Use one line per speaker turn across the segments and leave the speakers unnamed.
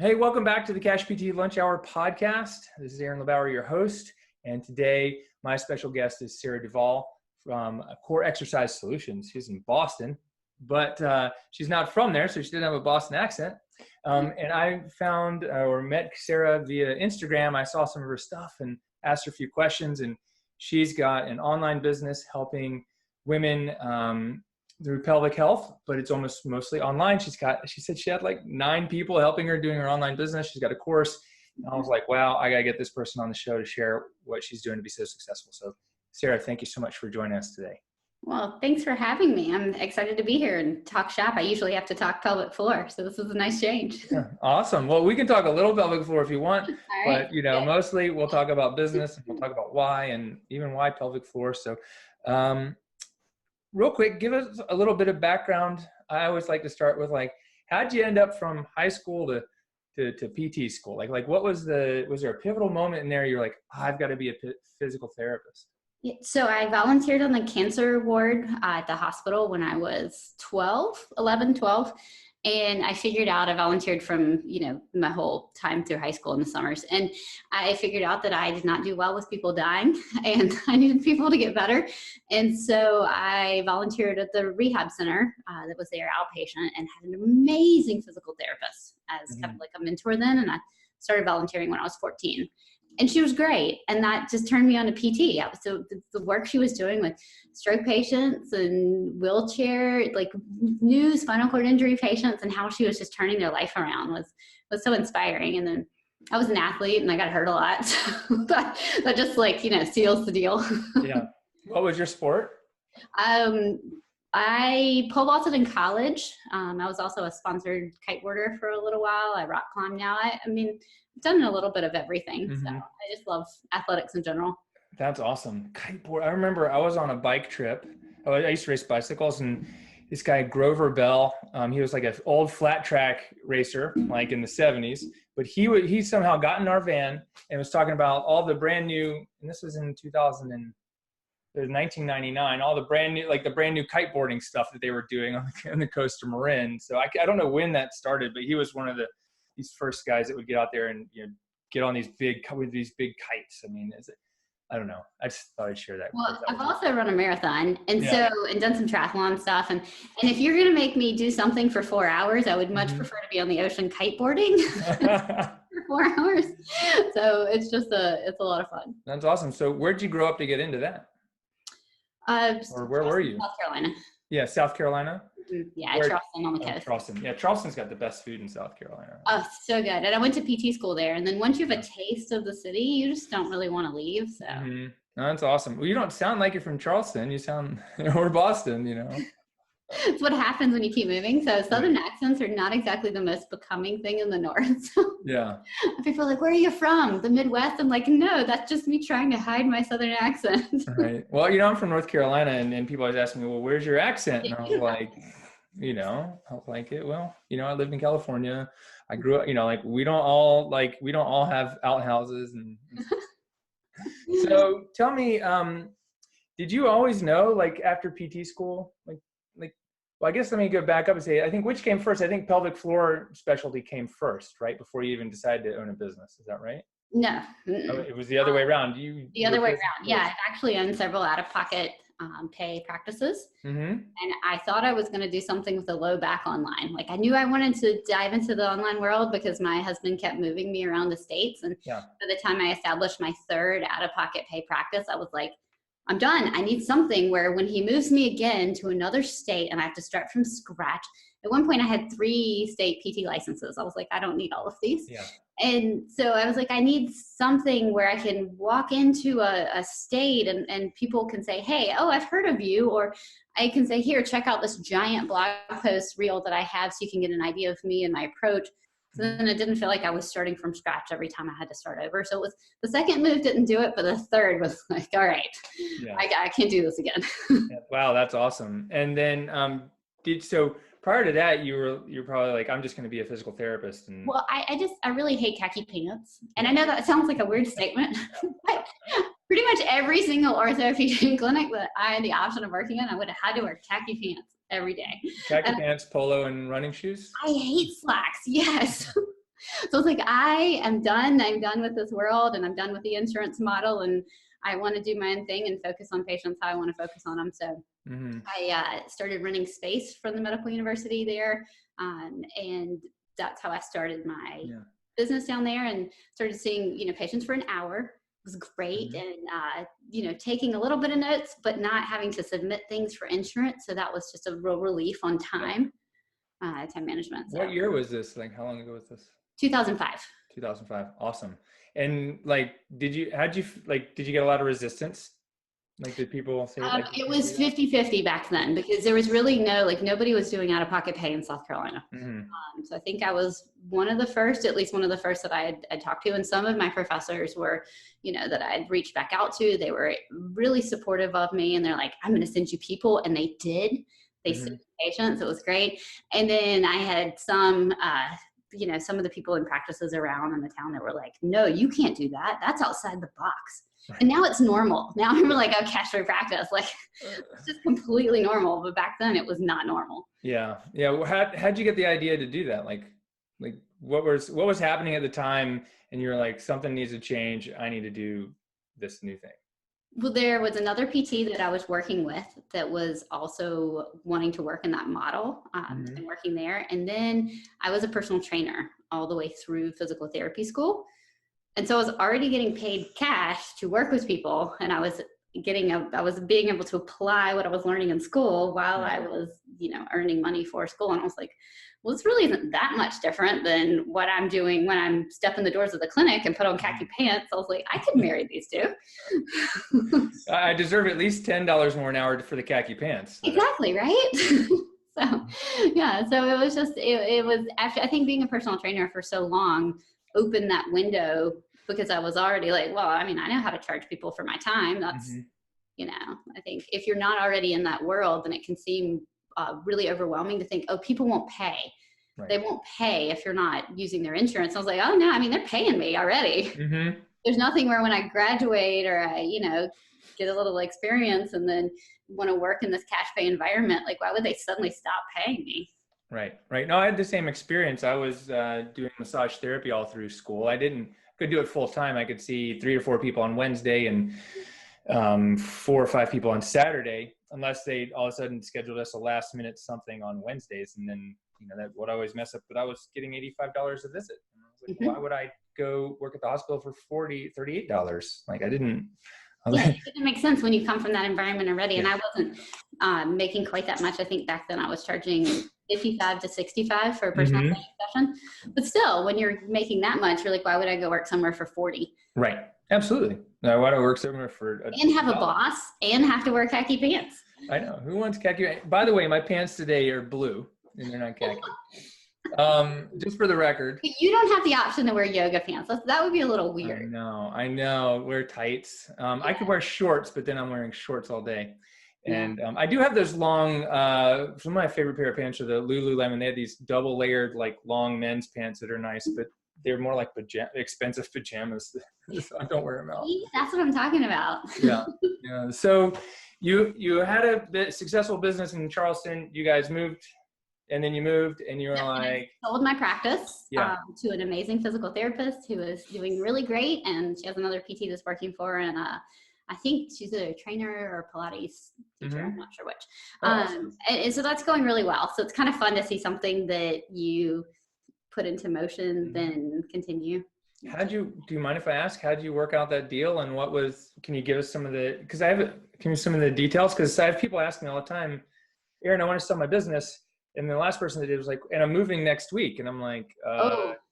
Hey, welcome back to the CashPT Lunch Hour podcast. This is LeBauer, your host. And today, my special guest is Duvall from Core Exercise Solutions. She's in Boston, but she's not from there, so she didn't have a Boston accent. And I found or met Sarah via Instagram. I saw some of her stuff and asked her a few questions. And she's got an online business helping women through pelvic health, but it's almost mostly online. She said she had like 9 people helping her doing her online business. She's got a course. And I was like, wow, I got to get this person on the show to share what she's doing to be so successful. So Sarah, thank you so much for joining us today.
Well, thanks for having me. I'm excited to be here and talk shop. I usually have to talk pelvic floor, so this is a nice change.
Yeah, awesome. Well, we can talk a little pelvic floor if you want,
Right.
but mostly we'll talk about business and we'll talk about why and even why pelvic floor. So, real quick, give us a little bit of background. I always like to start with how'd you end up from high school to PT school? Like what was there a pivotal moment in there? You're like, I've got to be a physical therapist.
Yeah, so I volunteered on the cancer ward at the hospital when I was 11, 12. And I figured out, I volunteered from, my whole time through high school in the summers. And I figured out that I did not do well with people dying and I needed people to get better. And so I volunteered at the rehab center that was there outpatient and had an amazing physical therapist as kind of like a mentor then. And I started volunteering when I was 14. And she was great. And that just turned me on to PT. So the work she was doing with stroke patients and wheelchair, like new spinal cord injury patients, and how she was just turning their life around was so inspiring. And then I was an athlete and I got hurt a lot. So that just seals the deal.
Yeah. What was your sport?
I pole vaulted in college. I was also a sponsored kiteboarder for a little while. I rock climb now. I've done a little bit of everything. Mm-hmm. So I just love athletics in general.
That's awesome. Kiteboard. I remember I was on a bike trip. I used to race bicycles, and this guy, Grover Bell, he was like an old flat track racer, like in the 70s, but he somehow got in our van and was talking about all the brand new, and this was in 1999, all the brand new kiteboarding stuff that they were doing on the coast of Marin. So I don't know when that started, but he was one of these first guys that would get out there and get on these big kites. I don't know. I just thought I'd share that.
Well, I've also run a marathon and done some triathlon stuff. And if you're going to make me do something for 4 hours, I would much prefer to be on the ocean kiteboarding for 4 hours. So it's a lot of fun.
That's awesome. So where'd you grow up to get into that? Or where were you?
South Carolina.
Yeah, South Carolina.
Yeah, Charleston on the coast.
Charleston. Yeah, Charleston's got the best food in South Carolina.
Right? Oh, so good. And I went to PT school there. And then once you have a taste of the city, you just don't really want to leave. So
no, that's awesome. Well, you don't sound like you're from Charleston. You sound or Boston.
It's what happens when you keep moving. So Southern accents are not exactly the most becoming thing in the North. So
yeah.
People are like, where are you from? The Midwest? I'm like, no, that's just me trying to hide my Southern accent.
Right. Well, I'm from North Carolina, and people always ask me, well, where's your accent? And I was like, I was like it. Well, I lived in California. I grew up, we don't all have outhouses. And so tell me, did you always know, after PT school, well, I guess let me go back up and say, I think which came first? I think pelvic floor specialty came first, right? Before you even decided to own a business. Is that right?
No.
Oh, it was the other way around.
The other way around. Yeah. I've actually owned several out-of-pocket pay practices. Mm-hmm. And I thought I was going to do something with a low back online. I knew I wanted to dive into the online world because my husband kept moving me around the States. And by the time I established my third out-of-pocket pay practice, I was like, I'm done. I need something where when he moves me again to another state and I have to start from scratch. At one point I had 3 state PT licenses. I was like, I don't need all of these. Yeah. And so I was like, I need something where I can walk into a state and people can say, hey, I've heard of you. Or I can say, here, check out this giant blog post reel that I have so you can get an idea of me and my approach. So then it didn't feel like I was starting from scratch every time I had to start over. So it was the second move didn't do it, but the third was like, all right, I can't do this again.
Wow, that's awesome. And then so prior to that, you're probably like, I'm just going to be a physical therapist. And
well, I really hate khaki pants. And I know that sounds like a weird statement, but pretty much every single orthopedic clinic that I had the option of working in, I would have had to wear khaki pants every day.
Khaki pants, polo, and running shoes?
I hate slacks, yes. So it's like, I am done. I'm done with this world, and I'm done with the insurance model, and I want to do my own thing and focus on patients how I want to focus on them. So I started running space from the medical university there. And that's how I started my business down there, and started seeing, patients for an hour. It was great. And, taking a little bit of notes, but not having to submit things for insurance. So that was just a real relief on time management. So.
What year was this? Like, how long ago was this?
2005.
2005. Awesome. And like, did you get a lot of resistance? Like, did people say
it was 50-50 back then, because there was really nobody was doing out-of-pocket pay in South Carolina. So I think I was one of the first that I had talked to. And some of my professors were, that I'd reached back out to. They were really supportive of me, and they're like, I'm going to send you people. And they did. They sent patients. It was great. And then I had some of the people in practices around in the town that were like, no, you can't do that. That's outside the box. Right. And now it's normal. Now I'm like, oh, cash free practice. Like, it's just completely normal. But back then it was not normal.
Yeah. Yeah. Well, how'd you get the idea to do that? Like what was happening at the time? And you're like, something needs to change. I need to do this new thing.
Well, there was another PT that I was working with that was also wanting to work in that model and working there. And then I was a personal trainer all the way through physical therapy school. And so I was already getting paid cash to work with people. And I was being able to apply what I was learning in school while I was, earning money for school. And I was like, well, this really isn't that much different than what I'm doing when I'm stepping the doors of the clinic and put on khaki pants. I was like, I could marry these two.
I deserve at least $10 more an hour for the khaki pants.
Exactly, right? So it was just, it was after, I think being a personal trainer for so long opened that window, because I was already like, well, I mean, I know how to charge people for my time. That's, I think if you're not already in that world, then it can seem really overwhelming to think, oh, people won't pay. Right. They won't pay if you're not using their insurance. I was like, oh no, I mean, they're paying me already. There's nothing where when I graduate or I, get a little experience and then want to work in this cash pay environment, like why would they suddenly stop paying me?
Right. No, I had the same experience. I was doing massage therapy all through school. I could do it full time. I could see 3 or 4 people on Wednesday and 4 or 5 people on Saturday, unless they all of a sudden scheduled us a last minute something on Wednesdays. And then, that would always mess up, but I was getting $85 a visit. And I was like, why would I go work at the hospital for $38? Like it didn't
make sense when you come from that environment already. And I wasn't making quite that much. I think back then I was charging $55 to $65 for a personal training session. But still, when you're making that much, you're like, why would I go work somewhere for $40?
Right. Absolutely. Now, why do I work somewhere for
and have a boss and have to wear khaki pants?
I know. Who wants khaki? By the way, my pants today are blue and they're not khaki. Just for the record.
But you don't have the option to wear yoga pants. That would be a little weird.
I know. Wear tights. I could wear shorts, but then I'm wearing shorts all day. And I do have those long, some of my favorite pair of pants are the Lululemon. They have these double layered, like long men's pants that are nice, but they're more like expensive pajamas. So I don't wear them out.
That's what I'm talking about.
Yeah. So you had a successful business in Charleston. You guys moved, and then you moved, and you were like,
I sold my practice to an amazing physical therapist who is doing really great, and she has another PT that's working for her, and I think she's a trainer or Pilates teacher. I'm not sure which. Awesome. And so that's going really well. So it's kind of fun to see something that you put into motion, then continue.
Do you mind if I ask, how'd you work out that deal, and can you give us some of the, some of the details? Because I have people ask me all the time, Aaron, I want to sell my business. And the last person that did was like, and I'm moving next week. And I'm like,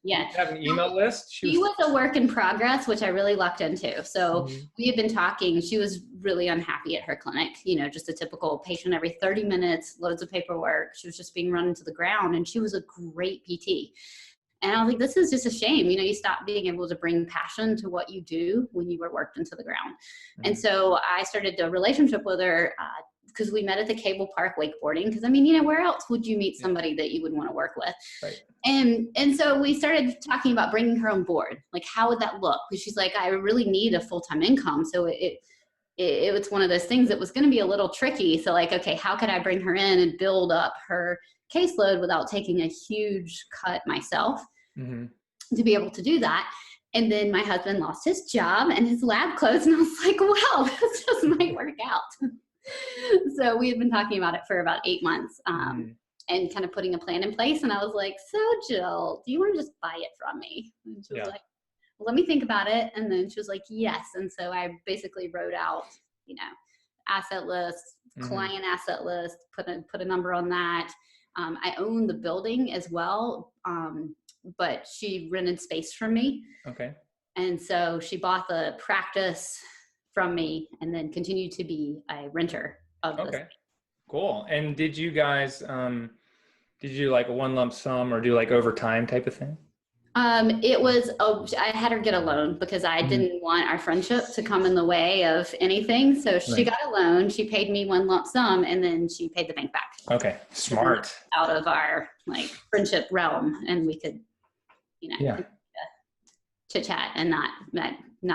you have an email list?
She was a work in progress, which I really lucked into. So we had been talking. She was really unhappy at her clinic, just a typical patient every 30 minutes, loads of paperwork. She was just being run into the ground, and she was a great PT. And I was like, this is just a shame. You stop being able to bring passion to what you do when you were worked into the ground. And so I started a relationship with her, because we met at the cable park wakeboarding. Because where else would you meet somebody that you would want to work with?
Right.
And so we started talking about bringing her on board. Like, how would that look? Because she's like, I really need a full-time income. So it was one of those things that was going to be a little tricky. So like, okay, how could I bring her in and build up her caseload without taking a huge cut myself? to be able to do that. And then my husband lost his job and his lab closed. And I was like, well, this just might work out. So we had been talking about it for about 8 months and kind of putting a plan in place. And I was like, so Jill, do you want to just buy it from me? And she was like, well, let me think about it. And then she was like, yes. And so I basically wrote out, asset list, client asset list, put a number on that. I own the building as well, but she rented space from me.
Okay.
And so she bought the practice from me and then continued to be a renter of this.
Okay, cool. And did you guys, did you do like a one lump sum or do like overtime type of thing?
It was, I had her get a loan because I didn't want our friendship to come in the way of anything. So she got a loan, she paid me one lump sum, and then she paid the bank back.
Okay, smart.
Out of our friendship realm, and we could, chit chat and not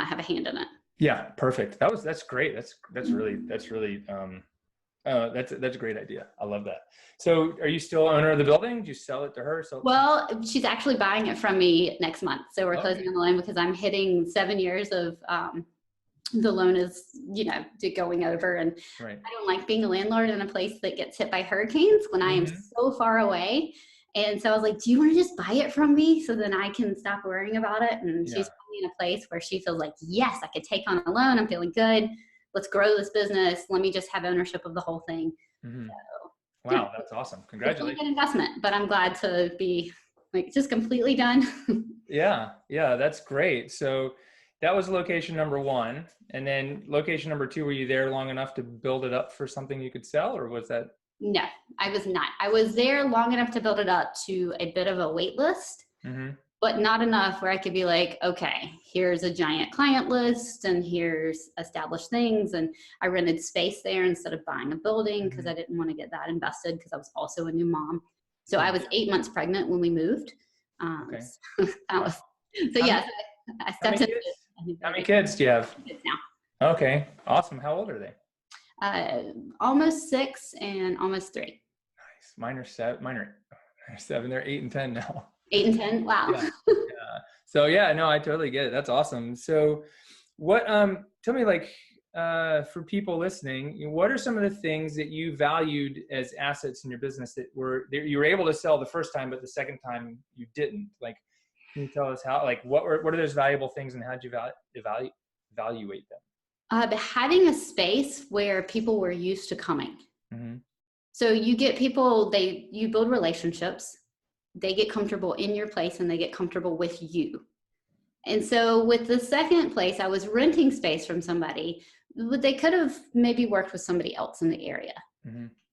have a hand in it.
Yeah, perfect. That's great. That's really that's a great idea. I love that. So are you still owner of the building? Did you sell it to her?
Well, she's actually buying it from me next month. So we're closing on the loan because I'm hitting 7 years of, the loan is, going over. And I don't like being a landlord in a place that gets hit by hurricanes when I am so far away. And so I was like, do you want to just buy it from me so then I can stop worrying about it? And she's in a place where she feels like, yes, I could take on a loan. I'm feeling good. Let's grow this business. Let me just have ownership of the whole thing. So,
wow, that's awesome. Congratulations.
It's a good investment, but I'm glad to be just completely done.
Yeah, that's great. So that was location number 1. And then location number 2, were you there long enough to build it up for something you could sell, or was that?
No, I was not. I was there long enough to build it up to a bit of a wait list, but not enough where I could be like, okay, here's a giant client list and here's established things. And I rented space there instead of buying a building because I didn't want to get that invested because I was also a new mom. So I was 8 months pregnant when we moved. So yes, I stepped into it.
How many kids do you have?
Kids now.
Okay, awesome. How old are they?
Almost 6 and almost 3.
Nice. Mine are 7. They're 8 and 10 now.
8 and 10. Wow.
Yeah. So no, I totally get it. That's awesome. So what, tell me for people listening, what are some of the things that you valued as assets in your business that you were able to sell the first time, but the second time you didn't? Can you tell us how, what are those valuable things and how did you evaluate them?
Having a space where people were used to coming. So you get people, you build relationships, they get comfortable in your place and they get comfortable with you. And so with the second place, I was renting space from somebody, but they could have maybe worked with somebody else in the area.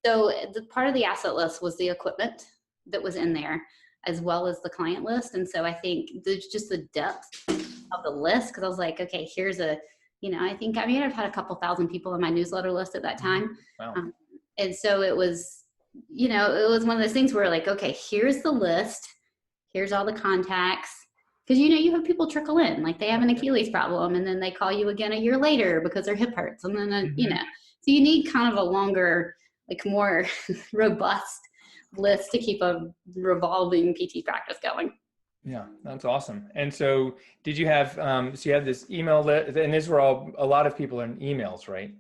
So the part of the asset list was the equipment that was in there as well as the client list. And so I think there's just the depth of the list, because I was like, okay, here's I think I may have had a couple thousand people on my newsletter list at that time.
Wow.
And so it was, it was one of those things where okay, here's the list. Here's all the contacts. Because, you have people trickle in, they have an Achilles problem and then they call you again a year later because their hip hurts. And then, so you need kind of a longer, more robust list to keep a revolving PT practice going.
Yeah, that's awesome. And so did you have, so you have this email list, and these were a lot of people in emails, right?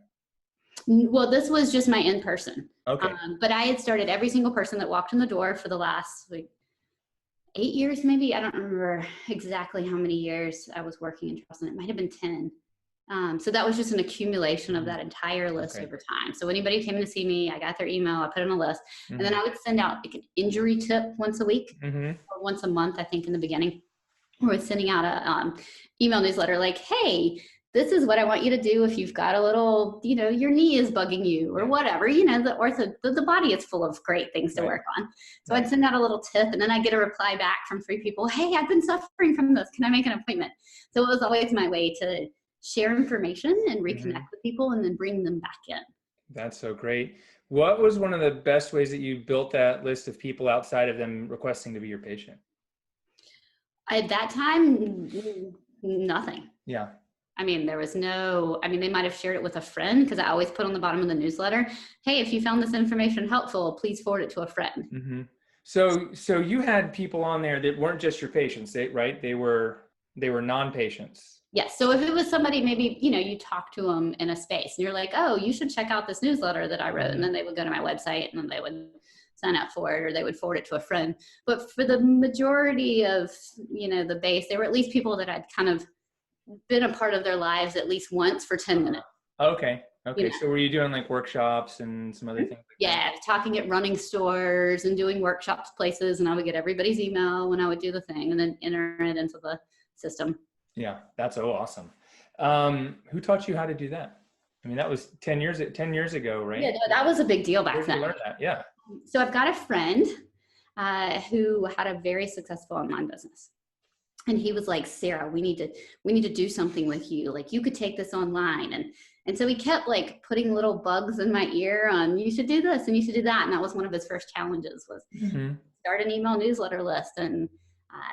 Well, this was just my in-person.
Okay.
But I had started every single person that walked in the door for the last 8 years, maybe. I don't remember exactly how many years I was working in Charleston. It might've been 10. So that was just an accumulation of that entire list over time. So anybody came to see me, I got their email, I put in a list, and then I would send out an injury tip once a week or once a month, I think in the beginning. Or was sending out a email newsletter hey, this is what I want you to do if you've got a little, your knee is bugging you or whatever, the body is full of great things to work on. So I'd send out a little tip and then I'd get a reply back from 3 people. Hey, I've been suffering from this. Can I make an appointment? So it was always my way to share information and reconnect with people and then bring them back in.
That's so great. What was one of the best ways that you built that list of people outside of them requesting to be your patient?
At that time, nothing.
Yeah.
There was they might have shared it with a friend, because I always put on the bottom of the newsletter, hey, if you found this information helpful, please forward it to a friend.
So you had people on there that weren't just your patients, right? They were non-patients.
Yes. So if it was somebody, maybe, you talk to them in a space and you're like, oh, you should check out this newsletter that I wrote. And then they would go to my website and then they would sign up for it, or they would forward it to a friend. But for the majority of, the base, they were at least people that had kind of been a part of their lives at least once for 10 minutes.
Okay. So were you doing like workshops and some other things like
that? Talking at running stores and doing workshops places, and I would get everybody's email when I would do the thing and then enter it into the system.
Yeah, that's so awesome. Who taught you how to do that? I mean, that was 10 years ago, right?
Yeah, no, that was a big deal back then.
You learn that? Yeah.
So I've got a friend who had a very successful online business. And he was like, Sarah, we need to do something with you. Like, you could take this online. And so he kept like putting little bugs in my ear on, you should do this and you should do that. And that was one of his first challenges, was start an email newsletter list and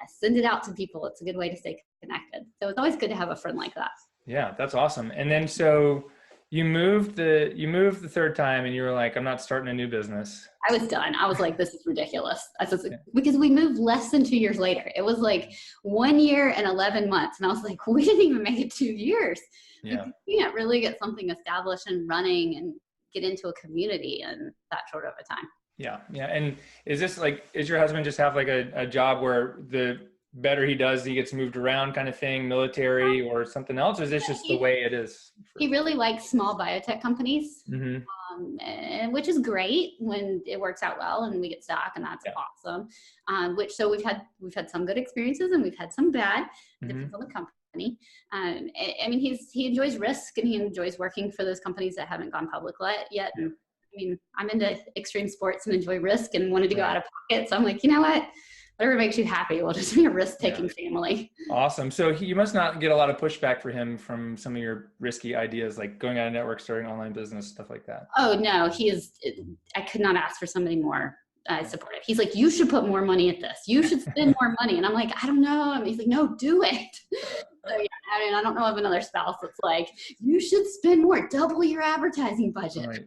send it out to people. It's a good way to stay connected. So it's always good to have a friend like that. Yeah,
that's awesome. And then so you moved the third time and you were like, I'm not starting a new business.
I was done. I was like, this is ridiculous. Because we moved less than 2 years later. It was like 1 year and 11 months. And I was like, we didn't even make it 2 years.
Yeah.
You can't really get something established and running and get into a community in that short of a time.
Yeah. Yeah. And is your husband just have like a job where the better he does, he gets moved around kind of thing, military or something else? Or is this just the way it is?
He really likes small biotech companies, which is great when it works out well and we get stock, and that's awesome. So we've had some good experiences and we've had some bad, depends on the company. I mean, he enjoys risk and he enjoys working for those companies that haven't gone public yet. And I mean, I'm into extreme sports and enjoy risk and wanted to go out of pocket. So I'm like, you know what? Whatever makes you happy. We'll just be a risk-taking family.
Awesome. So you must not get a lot of pushback for him from some of your risky ideas, like going out of network, starting online business, stuff like that.
Oh, no. I could not ask for somebody more supportive. He's like, you should put more money at this. You should spend more money. And I'm like, I don't know. And he's like, no, do it. So I don't know of another spouse that's like, you should spend more, double your advertising budget.
Right.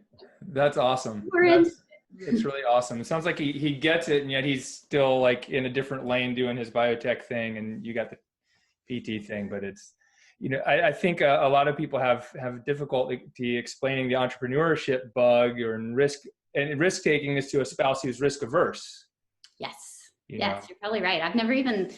That's awesome. It's really awesome. It sounds like he gets it, and yet he's still like in a different lane doing his biotech thing, and you got the PT thing. But it's, I think a lot of people have difficulty explaining the entrepreneurship bug or risk taking is to a spouse who's risk averse.
Yes. Yes, you're probably right. I've never even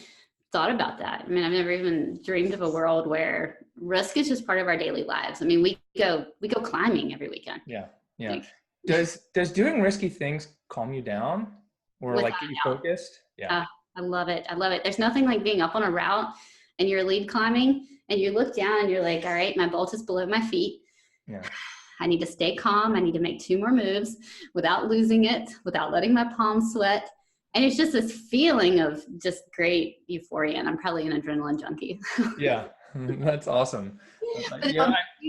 thought about that. I mean, I've never even dreamed of a world where risk is just part of our daily lives. I mean, we go climbing every weekend.
Yeah. Yeah. Does doing risky things calm you down or like get you focused? Yeah.
I love it. There's nothing like being up on a route and you're lead climbing and you look down and you're like, all right, my bolt is below my feet.
Yeah.
I need to stay calm. I need to make 2 more moves without losing it, without letting my palms sweat. And it's just this feeling of just great euphoria. And I'm probably an adrenaline junkie.
Yeah. That's awesome.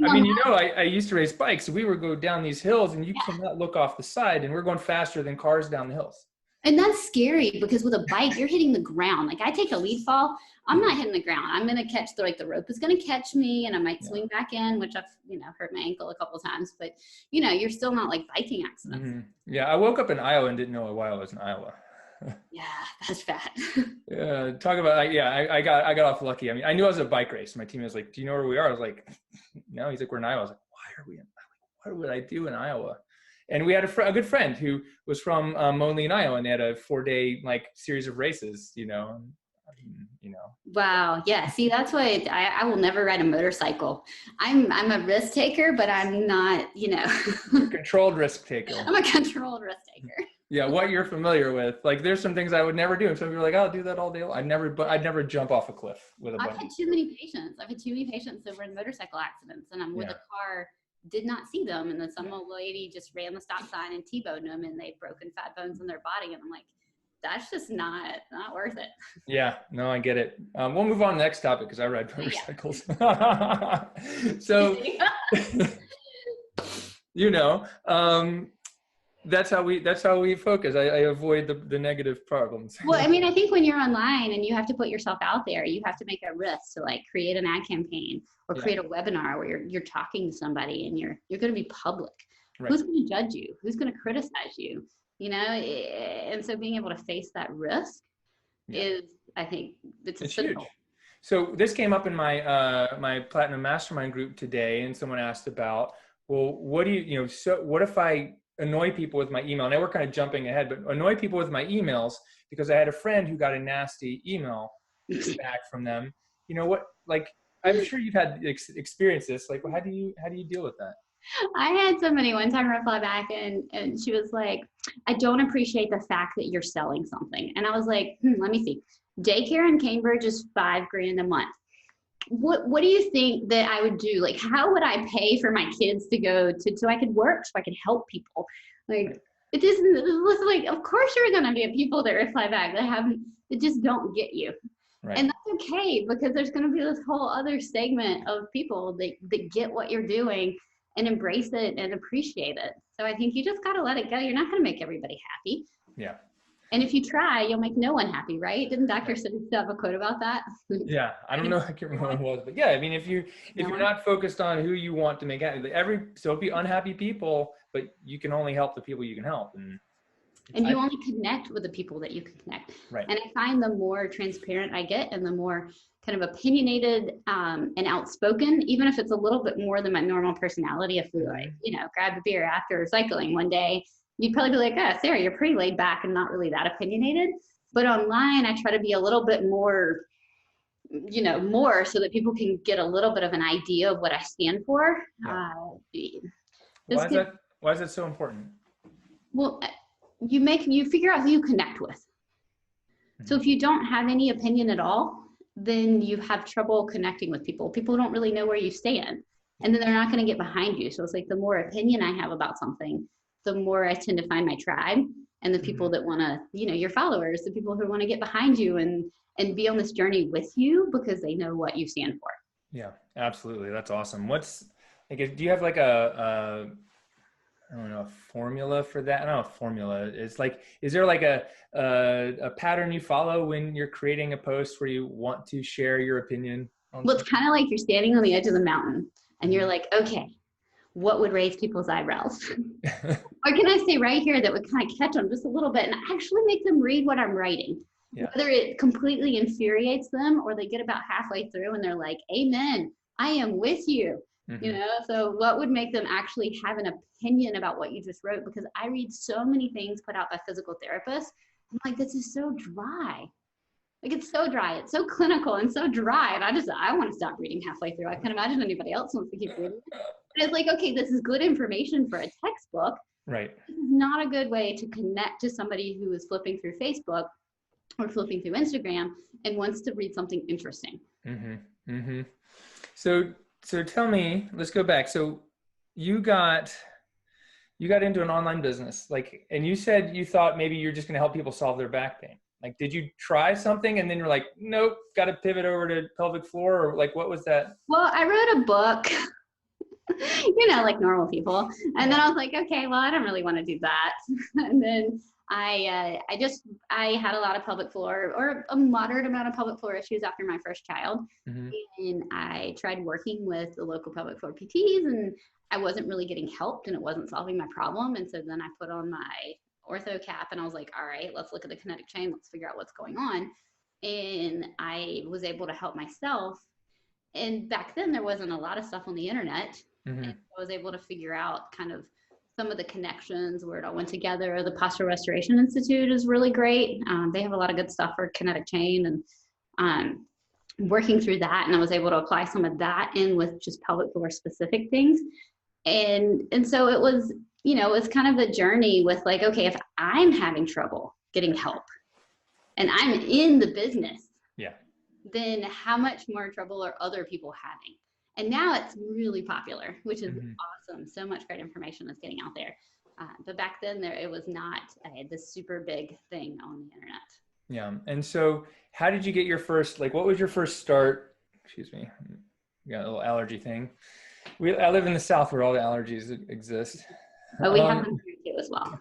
I used to race bikes. So we would go down these hills and you cannot look off the side, and we're going faster than cars down the hills.
And that's scary because with a bike, you're hitting the ground. Like, I take a lead fall, I'm not hitting the ground. I'm going to catch the rope is going to catch me, and I might swing back in, which I've, hurt my ankle a couple of times, but you're still not like biking accidents.
Mm-hmm. Yeah. I woke up in Iowa and didn't know why I was in Iowa.
Yeah, that's bad.
Yeah, talk about I got off lucky. I mean, I knew I was a bike race. My team was like, "Do you know where we are?" I was like, "No." He's like, "We're in Iowa." I was like, "Why are we in Iowa? What would I do in Iowa?" And we had a good friend who was from Moline, Iowa, and they had a 4-day like series of races.
Wow. Yeah. See, that's why I will never ride a motorcycle. I'm a risk taker, but I'm not.
A controlled risk taker.
I'm a controlled risk taker.
Yeah, what you're familiar with. Like, there's some things I would never do. And some people are like, I'll do that all day long. I'd never jump off a cliff with a bungee.
I've had too many patients. that were in motorcycle accidents, and I'm with a car, did not see them. And then some old lady just ran the stop sign and T-boned them, and they've broken fat bones in their body. And I'm like, that's just not worth it.
Yeah, no, I get it. We'll move on to the next topic because I ride motorcycles. So, that's how we focus. I avoid the negative problems.
Well, I mean, I think when you're online and you have to put yourself out there, you have to make a risk to like create an ad campaign or create a webinar where you're talking to somebody and you're going to be public. Right. Who's going to judge you? Who's going to criticize you? and so being able to face that risk is, I think,
it's huge. So this came up in my my Platinum Mastermind group today, and someone asked about, well, what do you, so what if I annoy people with my email? Now we're kind of jumping ahead, but annoy people with my emails because I had a friend who got a nasty email back from them. What, like, I'm sure you've had experienced this. Like, how do you deal with that?
I had somebody one time reply back and she was like, I don't appreciate the fact that you're selling something. And I was like, let me see. Daycare in Cambridge is $5,000 a month. What do you think that I would do? Like, how would I pay for my kids to go to, so I could work, so I could help people? Like, it was like, of course you're going to get people that reply back that just don't get you. Right. And that's okay, because there's going to be this whole other segment of people that get what you're doing and embrace it and appreciate it. So I think you just got to let it go. You're not going to make everybody happy.
Yeah.
And if you try, you'll make no one happy, right? Didn't Dr. Seuss have a quote about that?
Yeah, I don't know, I can't remember what it was, but yeah, I mean, if you're not focused on who you want to make happy, so it'll be unhappy people, but you can only help the people you can help,
and you only connect with the people that you can connect. Right. And I find the more transparent I get, and the more kind of opinionated and outspoken, even if it's a little bit more than my normal personality. If we grab a beer after cycling one day, you'd probably be like, oh, Sarah, you're pretty laid back and not really that opinionated. But online, I try to be a little bit more, more so that people can get a little bit of an idea of what I stand for.
Yeah. Why is that so important?
Well, you figure out who you connect with. Mm-hmm. So if you don't have any opinion at all, then you have trouble connecting with people. People don't really know where you stand, and then they're not going to get behind you. So it's like, the more opinion I have about something, the more I tend to find my tribe and the people that want to, your followers, the people who want to get behind you and be on this journey with you because they know what you stand for.
Yeah, absolutely. That's awesome. Do you have like I don't know, a formula for that? I don't know, a formula. It's like, is there like a pattern you follow when you're creating a post where you want to share your opinion?
Well, it's kind of like you're standing on the edge of the mountain and you're like, okay, what would raise people's eyebrows? Or can I say right here that would kind of catch them just a little bit and actually make them read what I'm writing? Yeah. Whether it completely infuriates them or they get about halfway through and they're like, amen, I am with you. Mm-hmm. So what would make them actually have an opinion about what you just wrote? Because I read so many things put out by physical therapists. I'm like, this is so dry. Like, it's so dry. It's so clinical and so dry. And I want to stop reading halfway through. I can't imagine anybody else wants to keep reading it. But it's like, okay, this is good information for a textbook.
Right.
This is not a good way to connect to somebody who is flipping through Facebook or flipping through Instagram and wants to read something interesting.
Mm-hmm. Mm-hmm. So tell me, let's go back. So you got into an online business, and you said you thought maybe you're just going to help people solve their back pain. Like, did you try something and then you're like, nope, got to pivot over to pelvic floor, or like, what was that?
Well, I wrote a book, like normal people. And then I was like, okay, well, I don't really want to do that. And then I had a lot of pelvic floor, or a moderate amount of pelvic floor issues after my first child. Mm-hmm. And I tried working with the local pelvic floor PTs, and I wasn't really getting helped, and it wasn't solving my problem. And so then I put on my ortho cap and I was like, all right, let's look at the kinetic chain. Let's figure out what's going on. And I was able to help myself. And back then there wasn't a lot of stuff on the internet. Mm-hmm. And I was able to figure out kind of some of the connections where it all went together. The Postural Restoration Institute is really great. They have a lot of good stuff for kinetic chain, and working through that. And I was able to apply some of that in with just pelvic floor specific things. And so it was, it was kind of a journey with like, okay, if I'm having trouble getting help and I'm in the business, then how much more trouble are other people having? And now it's really popular, which is awesome. So much great information is getting out there. But back then it was not this super big thing on the internet.
Yeah. And so how did you get your first, what was your first start? Excuse me. Got a little allergy thing. I live in the South where all the allergies exist.
But we have them here too as well.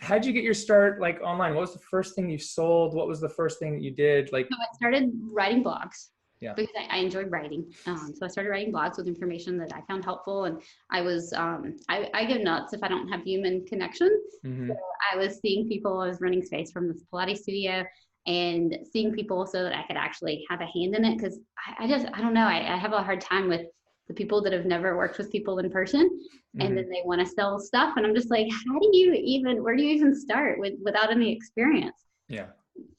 How'd you get your start online? What was the first thing you sold? What was the first thing that you did?
So I started writing blogs.
Yeah.
Because I enjoyed writing. So I started writing blogs with information that I found helpful. And I was, I get nuts if I don't have human connection.
Mm-hmm.
So I was seeing people, I was running space from this Pilates studio and seeing people so that I could actually have a hand in it. Cause I don't know. I have a hard time with the people that have never worked with people in person. And then they want to sell stuff. And I'm just like, where do you even start without any experience?
Yeah.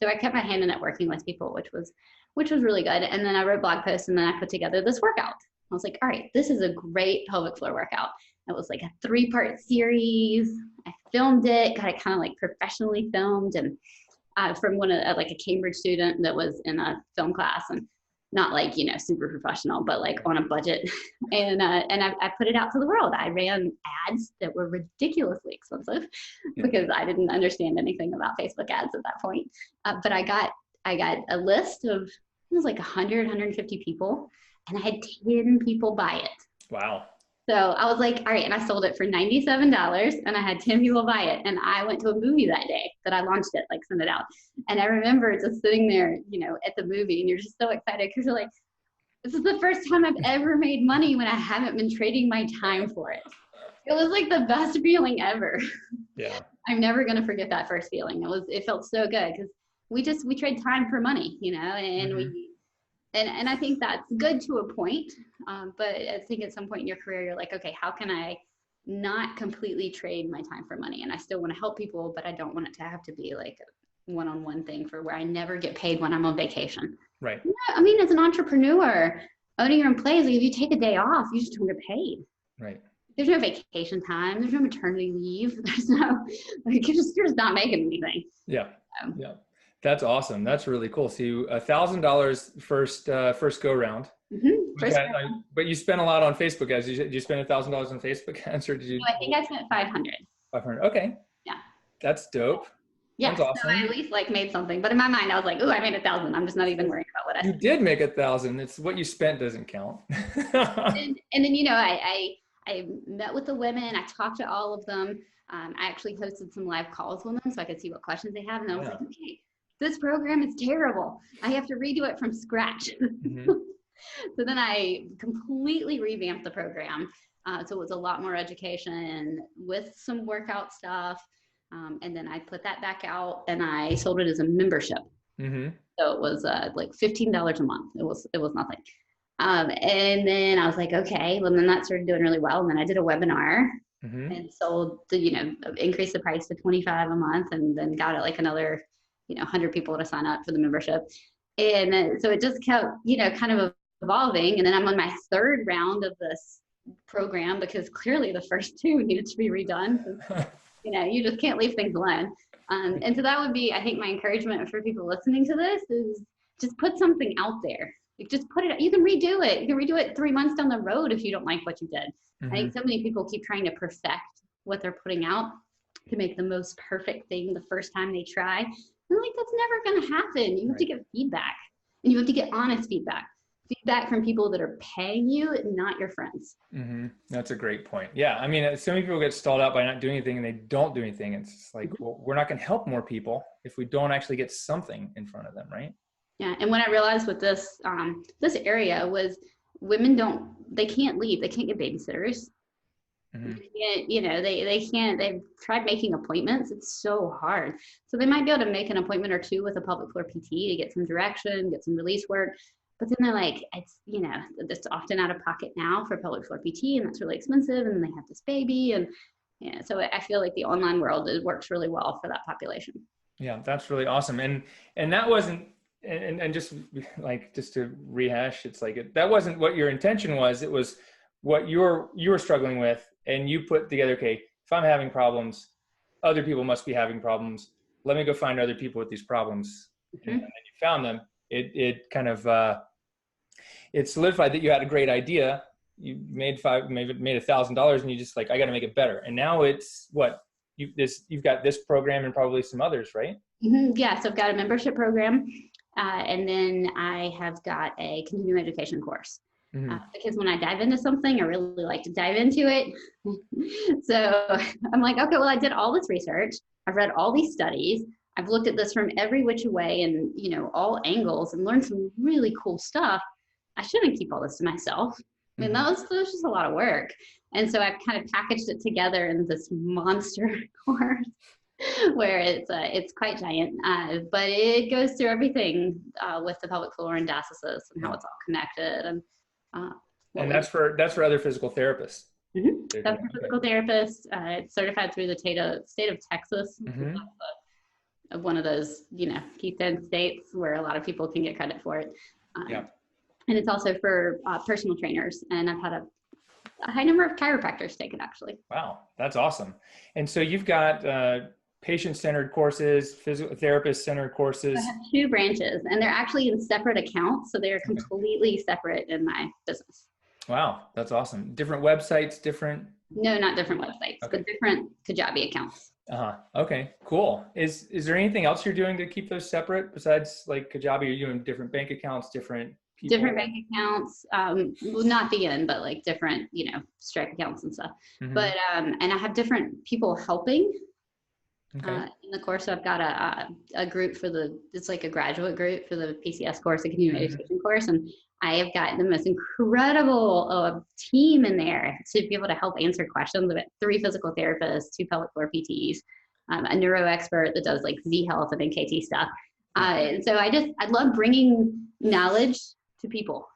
So I kept my hand in it working with people, which was really good. And then I wrote blog posts and then I put together this workout. I was like, all right, this is a great pelvic floor workout. It was like a 3-part series. I filmed it, got it kind of like professionally filmed, and from one of like a Cambridge student that was in a film class, and not like, super professional, but like on a budget. And I put it out to the world. I ran ads that were ridiculously expensive because I didn't understand anything about Facebook ads at that point. But I got a list of, it was like 100, 150 people, and I had 10 people buy it.
Wow.
So I was like, all right, and I sold it for $97, and I had 10 people buy it. And I went to a movie that day that I launched it, like sent it out. And I remember just sitting there, at the movie, and you're just so excited because you're like, this is the first time I've ever made money when I haven't been trading my time for it. It was like the best feeling ever.
Yeah.
I'm never going to forget that first feeling. It felt so good because we trade time for money, and and I think that's good to a point. But I think at some point in your career, you're like, okay, how can I not completely trade my time for money? And I still want to help people, but I don't want it to have to be like a one-on-one thing for where I never get paid when I'm on vacation.
Right.
Yeah, I mean, as an entrepreneur, owning your own place, like if you take a day off, you just don't get paid.
Right.
There's no vacation time. There's no maternity leave. There's no, like, you're just not making anything.
Yeah. Yeah. That's awesome. That's really cool. So $1,000 first go round.
Mm-hmm.
But you spent a lot on Facebook ads. Did you spend $1,000 on Facebook ads, or did you?
No, I think I spent 500.
500. Okay.
Yeah.
That's dope.
Yeah.
That's awesome.
So I at least like made something, but in my mind I was like, "Ooh, I made 1,000." I'm just not even worrying about what I.
You did make 1,000. It's what you spent doesn't count.
and then I met with the women. I talked to all of them. I actually hosted some live calls with them so I could see what questions they have, and I was like, okay, this program is terrible. I have to redo it from scratch. Mm-hmm. So then I completely revamped the program. So it was a lot more education with some workout stuff. And then I put that back out and I sold it as a membership. Mm-hmm. So it was like $15 a month. It was nothing. And then I was like, okay, well then that started doing really well. And then I did a webinar and sold increased the price to $25 a month, and then got it like another 100 people to sign up for the membership. And so it just kept, kind of evolving. And then I'm on my 3rd round of this program because clearly the first 2 needed to be redone. You just can't leave things alone. And so that would be, I think, my encouragement for people listening to this is just put something out there. Just put it, you can redo it. You can redo it 3 months down the road if you don't like what you did. Mm-hmm. I think so many people keep trying to perfect what they're putting out to make the most perfect thing the first time they try. And like, that's never going to happen. You have to get feedback, and you have to get honest feedback from people that are paying you, not your friends. Mm-hmm.
That's a great point. Yeah. I mean, so many people get stalled out by not doing anything, and they don't do anything. It's like, well, we're not going to help more people if we don't actually get something in front of them. Right.
Yeah. And what I realized with this, this area was women they can't leave. They can't get babysitters. Mm-hmm. They can't, they've tried making appointments. It's so hard. So they might be able to make an appointment or 2 with a pelvic floor PT to get some direction, get some release work. But then they're like, it's often out of pocket now for pelvic floor PT, and that's really expensive. And then they have this baby. And so I feel like the online world, it works really well for that population.
Yeah, that's really awesome. And that wasn't, and just to rehash, it's like, that wasn't what your intention was. It was what you were struggling with. And you put together, okay, if I'm having problems, other people must be having problems. Let me go find other people with these problems. Mm-hmm. And then you found them. It kind of, it solidified that you had a great idea. You made $1,000, and you just like, I got to make it better. And now it's what you've got this program and probably some others, right?
Mm-hmm. Yeah. So I've got a membership program. And then I have got a continuing education course. Mm-hmm. Because when I dive into something, I really like to dive into it. So I'm like, okay, well, I did all this research. I've read all these studies. I've looked at this from every which way and, you know, all angles and learned some really cool stuff. I shouldn't keep all this to myself. I mean, that was just a lot of work. And so I've kind of packaged it together in this monster course where it's quite giant, but it goes through everything with the pelvic floor and diastasis and how it's all connected. And
that's for other physical therapists.
That's for physical therapists. It's certified through the state of Texas. One of those, you know, Keith Ed states where a lot of people can get credit for it. And it's also for personal trainers. And I've had a high number of chiropractors take it, actually.
Wow, that's awesome. And so you've got patient-centered courses, physical therapist-centered courses.
I have 2 branches, and they're actually in separate accounts. So they're completely separate in my business.
Wow, that's awesome. Different websites, different?
No, not different websites, but different Kajabi accounts.
Okay, cool. Is there anything else you're doing to keep those separate besides like Kajabi? Are you doing different bank accounts, different people?
Different bank accounts, well, not the end, but like different, you know, Stripe accounts and stuff. But, and I have different people helping in the course. So I've got a group it's like a graduate group for the PCS course, a continuing education course. And I have got the most incredible team in there to be able to help answer questions. I've got 3 physical therapists, 2 pelvic floor PTs, a neuro expert that does like Z health and NKT stuff. And so I love bringing knowledge to people.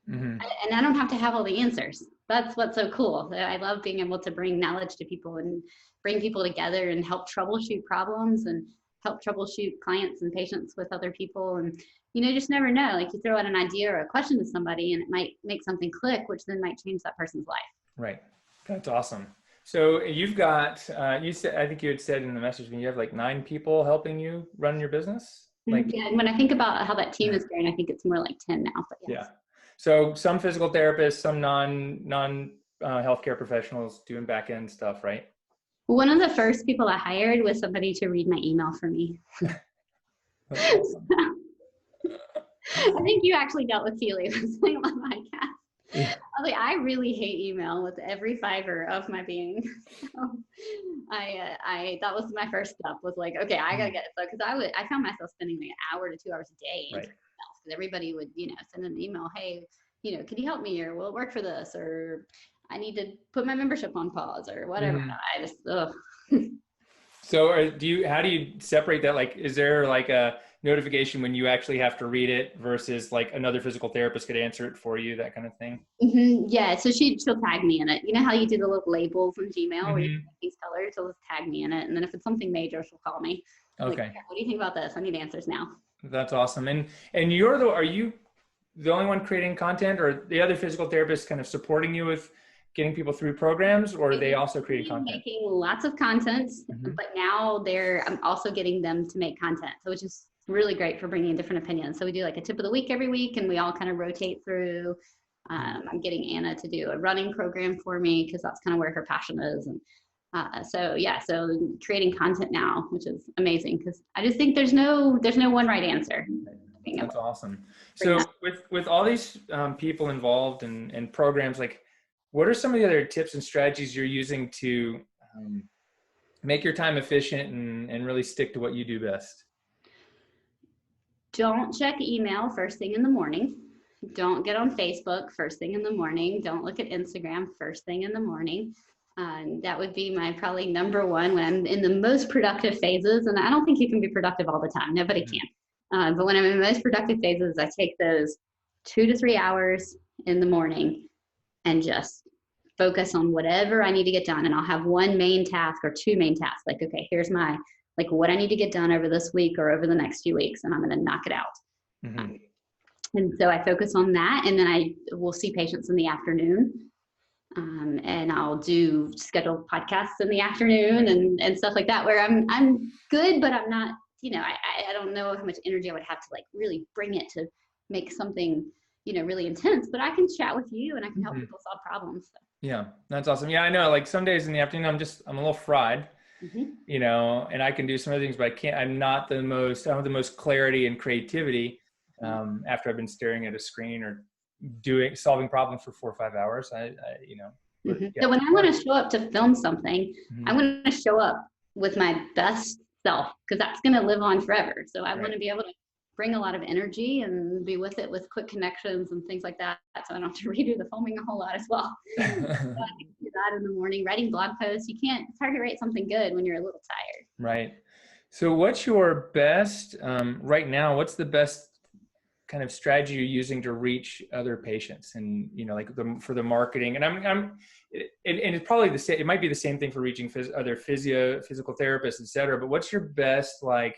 And I don't have to have all the answers. That's what's so cool. I love being able to bring knowledge to people and bring people together and help troubleshoot problems and help troubleshoot clients and patients with other people. And, you know, you just never know. Like you throw out an idea or a question to somebody and it might make something click, which then might change that person's life.
Right. That's awesome. So you've got, you said, I think you had said in the message, you have like 9 people helping you run your business? Like,
yeah, and when I think about how that team is going, I think it's more like 10 now. But yes.
Yeah. So some physical therapists, some non healthcare professionals doing back end stuff, right?
One of the first people I hired was somebody to read my email for me. Awesome. I think you actually dealt with Keely listening on my podcast. Yeah. I was like, I really hate email with every fiber of my being. So that was my first step, was like, okay, I gotta get it. So, because I found myself spending like an hour to 2 hours a day. Right. Because everybody would, you know, send an email, hey, you know, can you help me, or will it work for this, or I need to put my membership on pause, or whatever. I just,
So how do you separate that? Like, is there like a notification when you actually have to read it versus like another physical therapist could answer it for you, that kind of thing?
Yeah. So she'll tag me in it. You know how you do the little labels in Gmail where you make these colors? She'll just tag me in it. And then if it's something major, she'll call me. Okay. Like, what do you think about this? I need answers now.
That's awesome. And are you the only one creating content, or the other physical therapists kind of supporting you with getting people through programs, or are they also creating content?
Making lots of content, but now I'm also getting them to make content, so which is really great for bringing different opinions. So we do like a tip of the week every week, and we all kind of rotate through. I'm getting Anna to do a running program for me because that's kind of where her passion is. And so creating content now, which is amazing, because I just think there's no one right answer.
That's awesome. So with all these people involved in programs, like, what are some of the other tips and strategies you're using to make your time efficient and really stick to what you do best?
Don't check email first thing in the morning. Don't get on Facebook first thing in the morning. Don't look at Instagram first thing in the morning. That would be my probably number one when I'm in the most productive phases. And I don't think you can be productive all the time. Nobody can. But when I'm in the most productive phases, I take those 2 to 3 hours in the morning and just focus on whatever I need to get done. And I'll have 1 main task or 2 main tasks. Like, okay, here's my, like, what I need to get done over this week or over the next few weeks, and I'm going to knock it out. And so I focus on that, and then I will see patients in the afternoon. And I'll do scheduled podcasts in the afternoon and stuff like that, where I'm good, but I'm not, you know, I don't know how much energy I would have to like really bring it to make something, you know, really intense, but I can chat with you and I can help people solve problems. So.
Yeah, that's awesome. Yeah, I know, like some days in the afternoon, I'm a little fried, you know, and I can do some other things, but I don't have the most clarity and creativity after I've been staring at a screen or solving problems for 4 or 5 hours.
So when I want to show up to film something, I want to show up with my best self, because that's going to live on forever. So I want to be able to bring a lot of energy and be with it with quick connections and things like that. So I don't have to redo the filming a whole lot as well. So I can do that in the morning, writing blog posts. It's hard to write something good when you're a little tired.
Right. So what's your best, right now, what's the best kind of strategy you're using to reach other patients, and, you know, like for the marketing? And and it's probably the same, it might be the same thing for reaching other physical therapists, et cetera, but what's your best like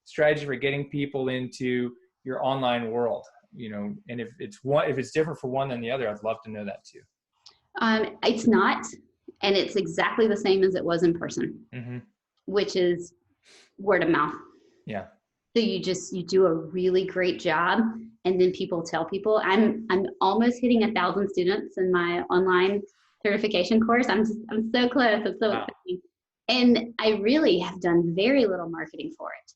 strategy for getting people into your online world, you know? And if it's different for one than the other, I'd love to know that too.
It's not, and it's exactly the same as it was in person, which is word of mouth.
Yeah.
So you do a really great job, and then people tell people. I'm almost hitting 1,000 students in my online certification course. I'm so close. It's so exciting. And I really have done very little marketing for it.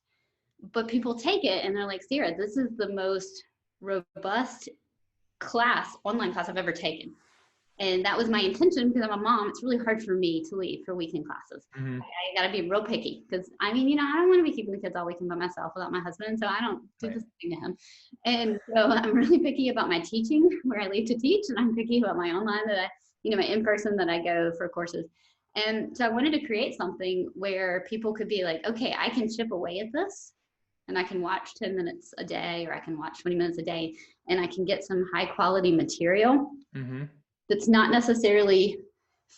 But people take it and they're like, Sarah, this is the most robust online class I've ever taken. And that was my intention, because I'm a mom. It's really hard for me to leave for weekend classes. I got to be real picky, because I mean, you know, I don't want to be keeping the kids all weekend by myself without my husband. So I don't do this thing to him. And so I'm really picky about my teaching, where I leave to teach. And I'm picky about my online my in-person that I go for courses. And so I wanted to create something where people could be like, okay, I can chip away at this, and I can watch 10 minutes a day, or I can watch 20 minutes a day, and I can get some high quality material that's not necessarily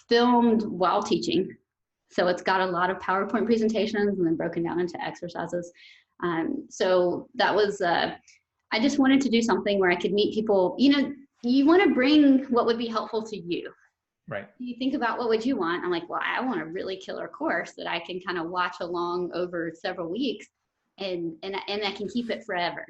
filmed while teaching. So it's got a lot of PowerPoint presentations and then broken down into exercises. So that was, I just wanted to do something where I could meet people. You know, you want to bring what would be helpful to you.
Right.
You think about what would you want. I'm like, well, I want a really killer course that I can kind of watch along over several weeks, and I can keep it forever.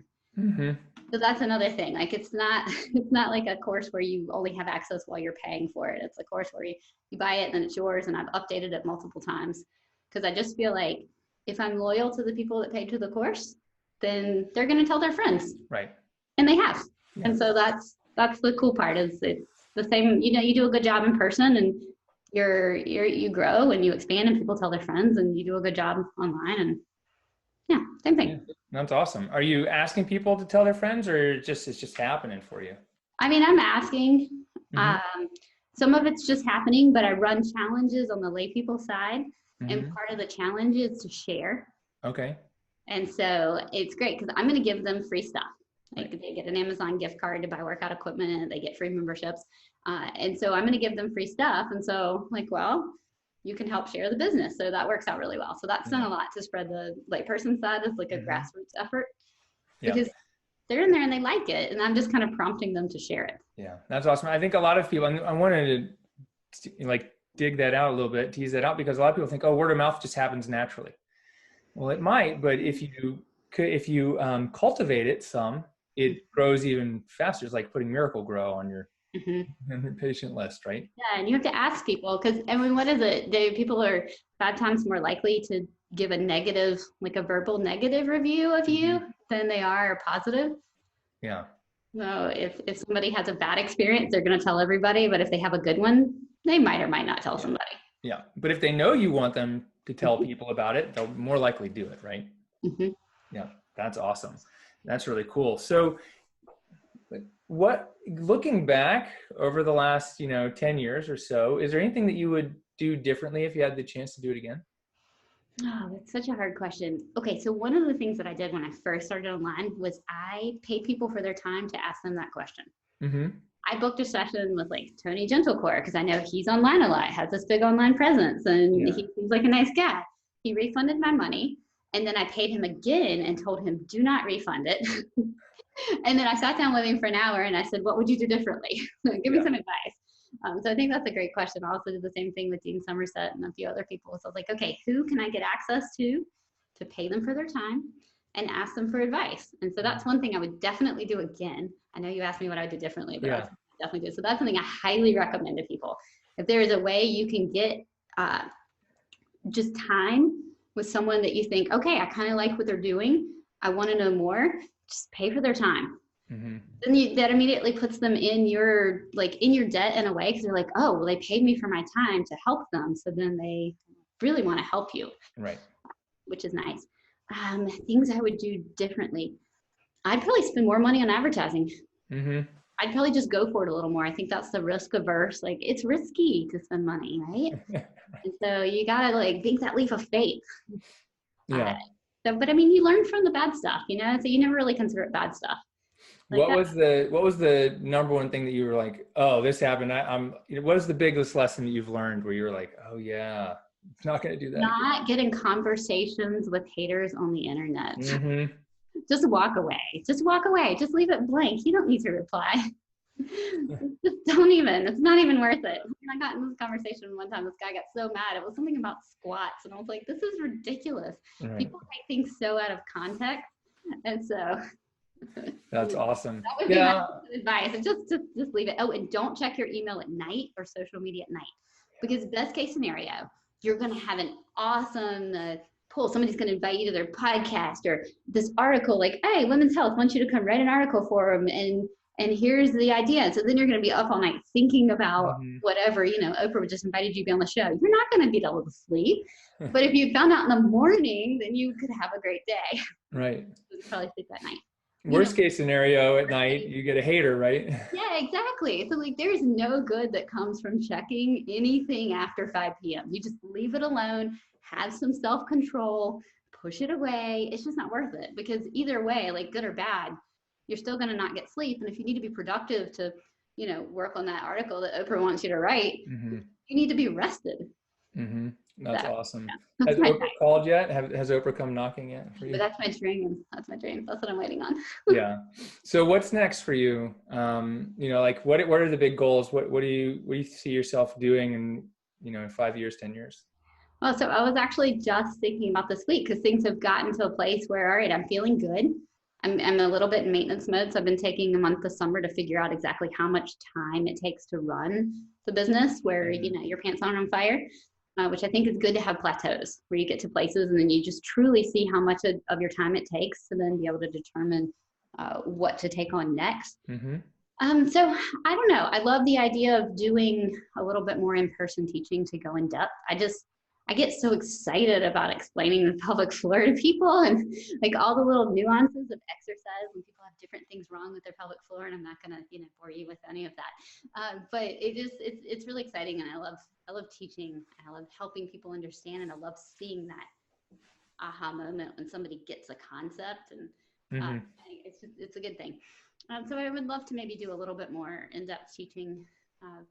So that's another thing. Like, it's not like a course where you only have access while you're paying for it. It's a course where you buy it and then it's yours, and I've updated it multiple times, because I just feel like if I'm loyal to the people that paid for the course, then they're going to tell their friends. Right. And they have. Yeah. And so that's the cool part, is it's the same, you know, you do a good job in person, and you grow and you expand, and people tell their friends, and you do a good job online, and yeah, same thing. Yeah,
that's awesome. Are you asking people to tell their friends, or it's just happening for you?
I mean, I'm asking. Some of it's just happening, but I run challenges on the lay people side, and part of the challenge is to share. Okay. And so it's great, because I'm going to give them free stuff. Like, they get an Amazon gift card to buy workout equipment, and they get free memberships. And so I'm going to give them free stuff. And so, like, well, you can help share the business. So that works out really well. So that's done a lot to spread the layperson side. It's like a grassroots effort, because they're in there and they like it. And I'm just kind of prompting them to share it. Yeah, that's awesome. I think a lot of people, I wanted to like dig that out a little bit, tease that out, because a lot of people think, oh, word of mouth just happens naturally. Well, it might, but if you cultivate it some, it grows even faster. It's like putting Miracle-Gro on your patient list, right? Yeah, and you have to ask people, because I mean, what is it? People are 5 times more likely to give a negative, like a verbal negative review of you than they are positive. Yeah. So if somebody has a bad experience, they're going to tell everybody, but if they have a good one, they might or might not tell somebody.
Yeah, but if they know you want them to tell people about it, they'll more likely do it, right? Yeah, that's awesome. That's really cool. So looking back over the last, 10 years or so, is there anything that you would do differently if you had the chance to do it again?
Oh, that's such a hard question. Okay, so one of the things that I did when I first started online was I paid people for their time to ask them that question. I booked a session with like Tony Gentlecore, because I know he's online a lot, has this big online presence, and he seems like a nice guy. He refunded my money, and then I paid him again and told him, do not refund it. And then I sat down with him for an hour and I said, what would you do differently? Give me some advice. So I think that's a great question. I also did the same thing with Dean Somerset and a few other people. So I was like, okay, who can I get access to pay them for their time and ask them for advice? And so that's one thing I would definitely do again. I know you asked me what I would do differently, but I would definitely do. So that's something I highly recommend to people. If there is a way you can get just time with someone that you think, okay, I kind of like what they're doing, I want to know more, just pay for their time. Then that immediately puts them in your debt in a way, because they're like, oh, well, they paid me for my time to help them, so then they really want to help you. Right. which is nice. Things I would do differently. I'd probably spend more money on advertising.
Mm-hmm.
I'd probably just go for it a little more. I think that's the risk averse. Like, it's risky to spend money, right? And so you gotta like take that leap of faith.
Yeah.
But I mean, you learn from the bad stuff, you know. So you never really consider it bad stuff. Like
what was the number one thing that you were like, oh, this happened? What is the biggest lesson that you've learned where you're like, oh yeah, I'm not gonna do that.
Not getting conversations with haters on the internet.
Mm-hmm.
Just walk away. Just walk away. Just leave it blank. You don't need to reply. Just don't even. It's not even worth it. I got in this conversation one time. This guy got so mad. It was something about squats, and I was like, "This is ridiculous." Right. People take things so out of context, and so.
That's awesome.
That would be my advice. And just leave it. Oh, and don't check your email at night or social media at night, because best case scenario, you're going to have an awesome pull. Somebody's going to invite you to their podcast or this article, like, hey, Women's Health wants you to come write an article for them, and here's the idea. So then you're going to be up all night thinking about whatever, you know, Oprah just invited you to be on the show. You're not going to be able to sleep. But if you found out in the morning, then you could have a great day.
Right.
You could probably sleep that night.
Worst case scenario at night, you get a hater, right?
Yeah, exactly. So like, there's no good that comes from checking anything after 5 p.m. You just leave it alone, have some self-control, push it away. It's just not worth it, because either way, like good or bad, you're still going to not get sleep. And if you need to be productive to, you know, work on that article that Oprah wants you to write, you need to be rested.
Mm-hmm. That's awesome. Has Oprah called yet? Has Oprah come knocking yet for you?
But that's my dream. That's my dream. That's what I'm waiting on.
Yeah. So what's next for you? You know, like what are the big goals? What do you see yourself doing in, you know, in 5 years, 10 years?
Well, so I was actually just thinking about this week, because things have gotten to a place where, all right, I'm feeling good. I'm a little bit in maintenance mode. So I've been taking a month this summer to figure out exactly how much time it takes to run the business where, you know, your pants aren't on fire. Which I think is good to have plateaus where you get to places and then you just truly see how much of your time it takes to then be able to determine what to take on next. So I don't know. I love the idea of doing a little bit more in-person teaching to go in depth. I get so excited about explaining the pelvic floor to people and like all the little nuances of exercise when people have different things wrong with their pelvic floor. And I'm not going to, you know, bore you with any of that. But it's really exciting. And I love teaching. I love helping people understand. And I love seeing that aha moment when somebody gets a concept. And it's a good thing. So I would love to maybe do a little bit more in-depth teaching.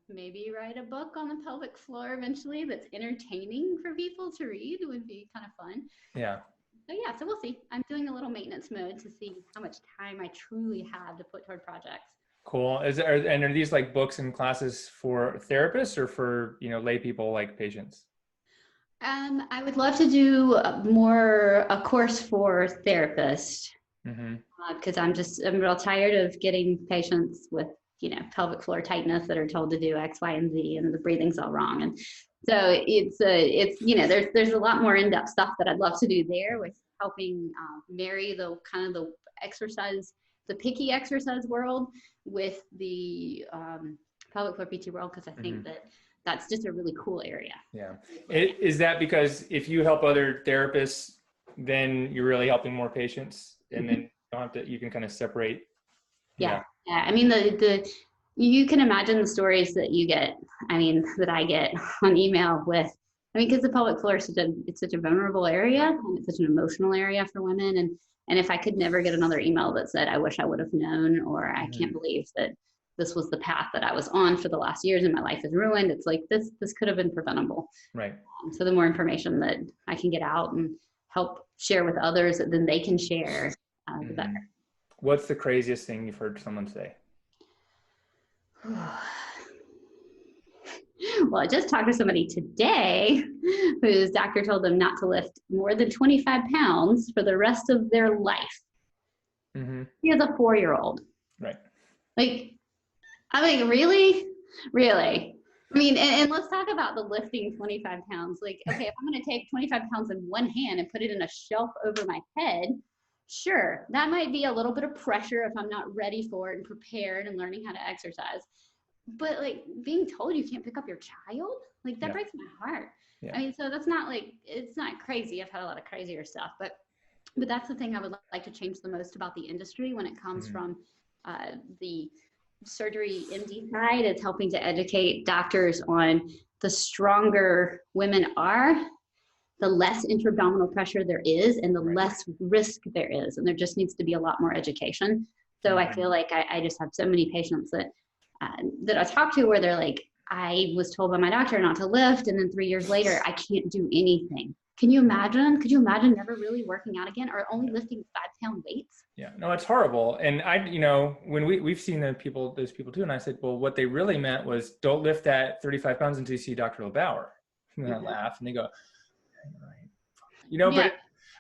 Maybe write a book on the pelvic floor eventually that's entertaining for people to read. It would be kind of fun.
Yeah.
So we'll see. I'm doing a little maintenance mode to see how much time I truly have to put toward projects.
Cool. Are these like books and classes for therapists or for, you know, lay people like patients?
I would love to do a course for therapists, because I'm real tired of getting patients with, you know, pelvic floor tightness that are told to do X, Y, and Z, and the breathing's all wrong. And so it's you know, there's a lot more in-depth stuff that I'd love to do there with helping marry the kind of the exercise, the picky exercise world with the pelvic floor PT world, because I think that's just a really cool area. Yeah.
Is that because if you help other therapists, then you're really helping more patients, and then you can kind of separate?
Yeah. I mean, you can imagine the stories that you get, that I get on email with, because the pelvic floor is such a vulnerable area, and it's such an emotional area for women. And if I could never get another email that said, I wish I would have known, or I can't believe that this was the path that I was on for the last years and my life is ruined. It's like, this could have been preventable.
Right.
So the more information that I can get out and help share with others that then they can share, the better.
What's the craziest thing you've heard someone say?
Well, I just talked to somebody today whose doctor told them not to lift more than 25 pounds for the rest of their life. He has a 4-year-old.
Right.
Really? And let's talk about the lifting 25 pounds. Like, okay, if I'm going to take 25 pounds in one hand and put it in a shelf over my head, sure, that might be a little bit of pressure if I'm not ready for it and prepared and learning how to exercise. But like being told you can't pick up your child, like that breaks my heart.
Yeah.
I mean, so that's not like, it's not crazy. I've had a lot of crazier stuff, but that's the thing I would like to change the most about the industry when it comes from the surgery MD side. It's helping to educate doctors on the stronger women are, the less intra-abdominal pressure there is, and the less risk there is. And there just needs to be a lot more education. So I feel like I just have so many patients that I talk to where they're like, I was told by my doctor not to lift, and then 3 years later, I can't do anything. Can you imagine? Could you imagine never really working out again, or only lifting 5-pound weights?
Yeah, no, it's horrible. And when we've seen those people too, and I said, well, what they really meant was don't lift that 35 pounds until you see Dr. LeBauer. And then I laugh, and they go, right. But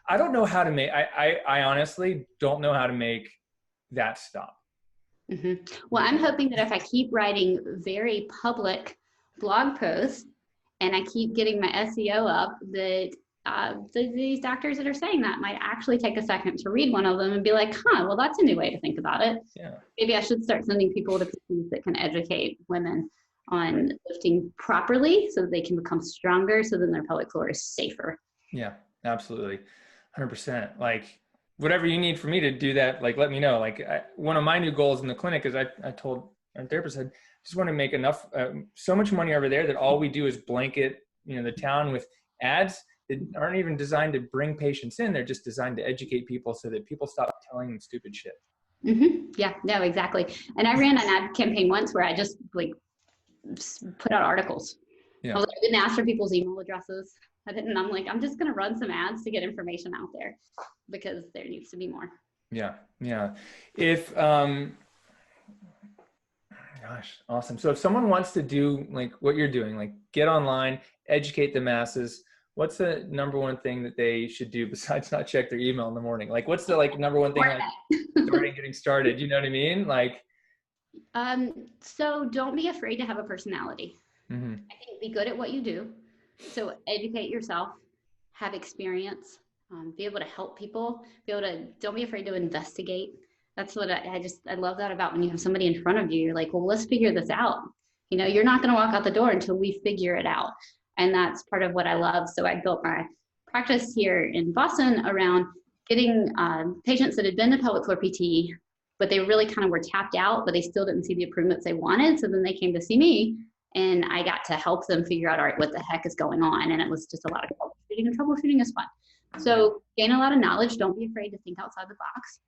I don't know how to make. I honestly don't know how to make that stop.
Well, I'm hoping that if I keep writing very public blog posts and I keep getting my SEO up, that these doctors that are saying that might actually take a second to read one of them and be like, well, that's a new way to think about it.
Yeah.
Maybe I should start sending people to PTs that can educate women on lifting properly so that they can become stronger, so then their pelvic floor is safer.
Yeah, absolutely. 100%. Like, whatever you need for me to do that, like, let me know. Like, one of my new goals in the clinic is I told our therapist, I just want to make enough, so much money over there that all we do is blanket, the town with ads that aren't even designed to bring patients in. They're just designed to educate people so that people stop telling them stupid shit.
Yeah, no, exactly. And I ran an ad campaign once where I just put out articles. Yeah. I didn't ask for people's email addresses. I'm like, I'm just going to run some ads to get information out there because there needs to be more.
Yeah. Yeah. If, gosh, awesome. So if someone wants to do like what you're doing, like get online, educate the masses, what's the number one thing that they should do besides not check their email in the morning? Like, what's the number one thing, getting started? You know what I mean? Like,
so don't be afraid to have a personality. I think be good at what you do. So educate yourself, have experience, be able to help people, don't be afraid to investigate. That's what I love that about when you have somebody in front of you. You're like, well, let's figure this out. You're not going to walk out the door until we figure it out. And that's part of what I love. So I built my practice here in Boston around getting patients that had been to pelvic floor PT, but they really kind of were tapped out, but they still didn't see the improvements they wanted. So then they came to see me. And I got to help them figure out, all right, what the heck is going on? And it was just a lot of troubleshooting, and troubleshooting is fun. So gain a lot of knowledge. Don't be afraid to think outside the box.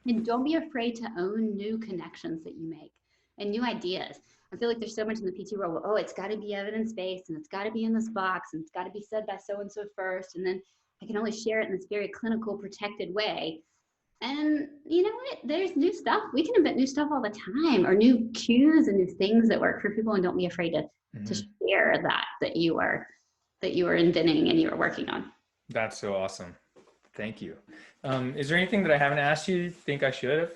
And don't be afraid to own new connections that you make and new ideas. I feel like there's so much in the PT world. Oh, it's got to be evidence-based, and it's got to be in this box, and it's got to be said by so-and-so first. And then I can only share it in this very clinical, protected way. And you know what? There's new stuff. We can invent new stuff all the time, or new cues and new things that work for people. And don't be afraid to share that you are inventing and you are working on.
That's so awesome. Thank you. Is there anything that I haven't asked you think I should have?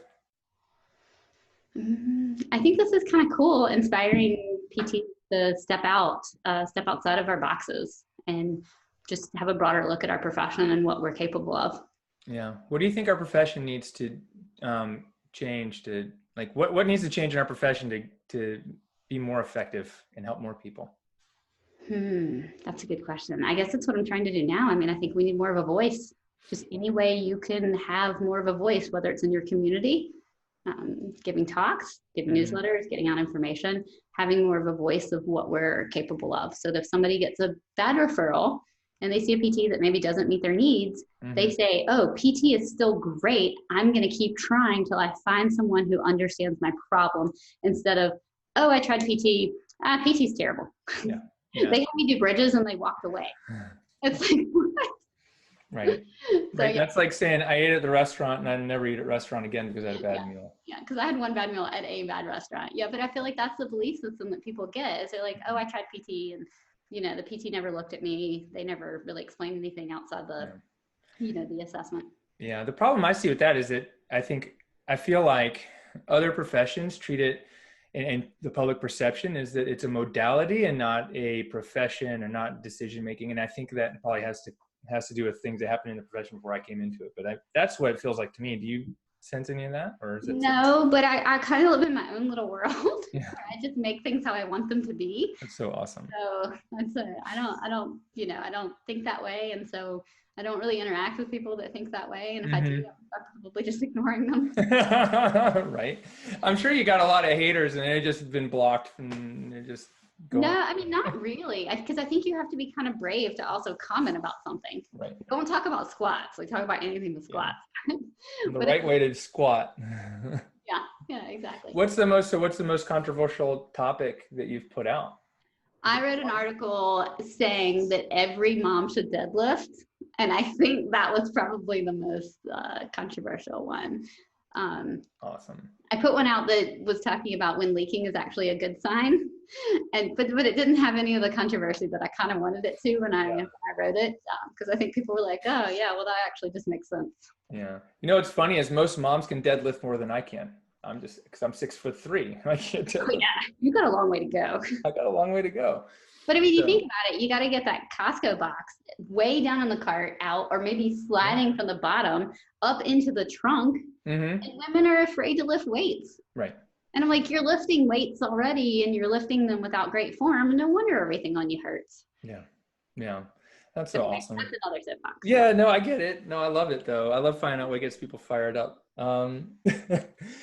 I think this is kind of cool, inspiring PT to step outside of our boxes and just have a broader look at our profession and what we're capable of.
Yeah. What do you think our profession needs to change to, like, what needs to change in our profession to be more effective and help more people?
That's a good question. I guess that's what I'm trying to do now. I mean, I think we need more of a voice. Just any way you can have more of a voice, whether it's in your community, giving talks, giving newsletters, getting out information, having more of a voice of what we're capable of. So that if somebody gets a bad referral and they see a PT that maybe doesn't meet their needs, they say, oh, PT is still great. I'm going to keep trying till I find someone who understands my problem, instead of, oh, I tried PT. PT's terrible. Yeah. Yeah. They had me do bridges and they walked away. It's like, what?
Right. So, right. Yeah. That's like saying I ate at the restaurant and I never eat at a restaurant again because I had a bad meal.
Yeah, because I had one bad meal at a bad restaurant. Yeah, but I feel like that's the belief system that people get. Is they're like, oh, I tried PT and the PT never looked at me. They never really explained anything outside the, the assessment.
Yeah. The problem I see with that is that I feel like other professions treat it, and the public perception is that it's a modality and not a profession or not decision-making. And I think that probably has to do with things that happened in the profession before I came into it. But that's what it feels like to me. sense any of that, or is it?
No, but I kind of live in my own little world.
Yeah.
I just make things how I want them to be.
That's so awesome.
So I don't think that way. And so I don't really interact with people that think that way. And if I do, I'm probably just ignoring them.
Right. I'm sure you got a lot of haters and they've just been blocked and they're just going.
No, I mean, not really. Because I think you have to be kind of brave to also comment about something.
Right.
Don't talk about squats. Like talk about anything but squats.
Yeah. The right way to squat.
Yeah, exactly.
What's the most controversial topic that you've put out?
I wrote an article saying that every mom should deadlift. And I think that was probably the most controversial one.
Awesome.
I put one out that was talking about when leaking is actually a good sign. But it didn't have any of the controversy that I kind of wanted it to when I wrote it. Because I think people were like, oh yeah, well that actually just makes sense.
Yeah. You know, what's funny is most moms can deadlift more than I can. Because I'm 6'3". I can't deadlift.
Oh, yeah, you got a long way to go.
I got a long way to go.
But I mean, you think about it, you got to get that Costco box way down on the cart out, or maybe sliding from the bottom up into the trunk. And women are afraid to lift weights.
Right.
And I'm like, you're lifting weights already and you're lifting them without great form. No wonder everything on you hurts.
Yeah. Yeah. That's so awesome.
That's another soapbox.
Yeah, no, I get it. No, I love it though. I love finding out what gets people fired up.
I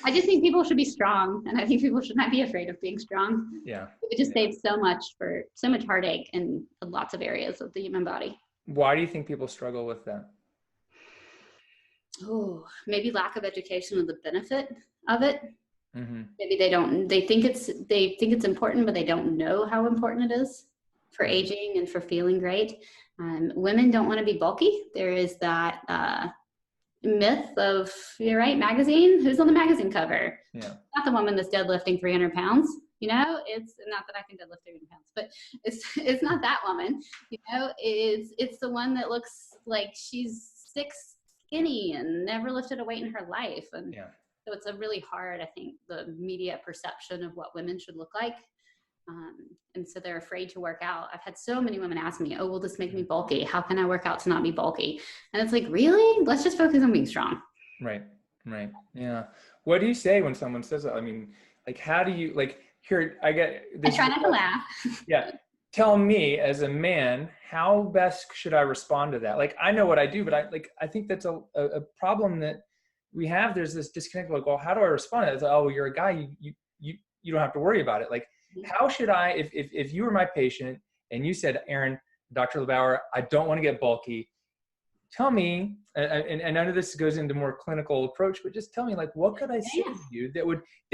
just think people should be strong, and I think people should not be afraid of being strong.
Yeah.
It just saves so much heartache in lots of areas of the human body.
Why do you think people struggle with that?
Oh, maybe lack of education of the benefit of it. Maybe they think it's important, but they don't know how important it is for aging and for feeling great. Women don't want to be bulky. There is that myth of, you're right, magazine. Who's on the magazine cover?
Yeah.
Not the woman that's deadlifting 300 pounds. You know, it's not that I can deadlift 300 pounds, but it's not that woman. You know, it's the one that looks like she's sick, skinny, and never lifted a weight in her life. And so it's a really hard, I think, the media perception of what women should look like. And so they're afraid to work out. I've had so many women ask me, oh, will this make me bulky? How can I work out to not be bulky? And it's like, really? Let's just focus on being strong.
Right. Right. Yeah. What do you say when someone says that? I mean, like, how do you, like, here, I
try not to laugh.
Yeah. Tell me as a man, how best should I respond to that? Like, I know what I do, but I think that's a problem that we have. There's this disconnect, like, well, how do I respond to that? It's like, oh, you're a guy, you don't have to worry about it. Like, how should I, if you were my patient and you said, Aaron, Dr. LeBauer, I don't want to get bulky, tell me, and I know this goes into more clinical approach, but just tell me, like, what could I say to you that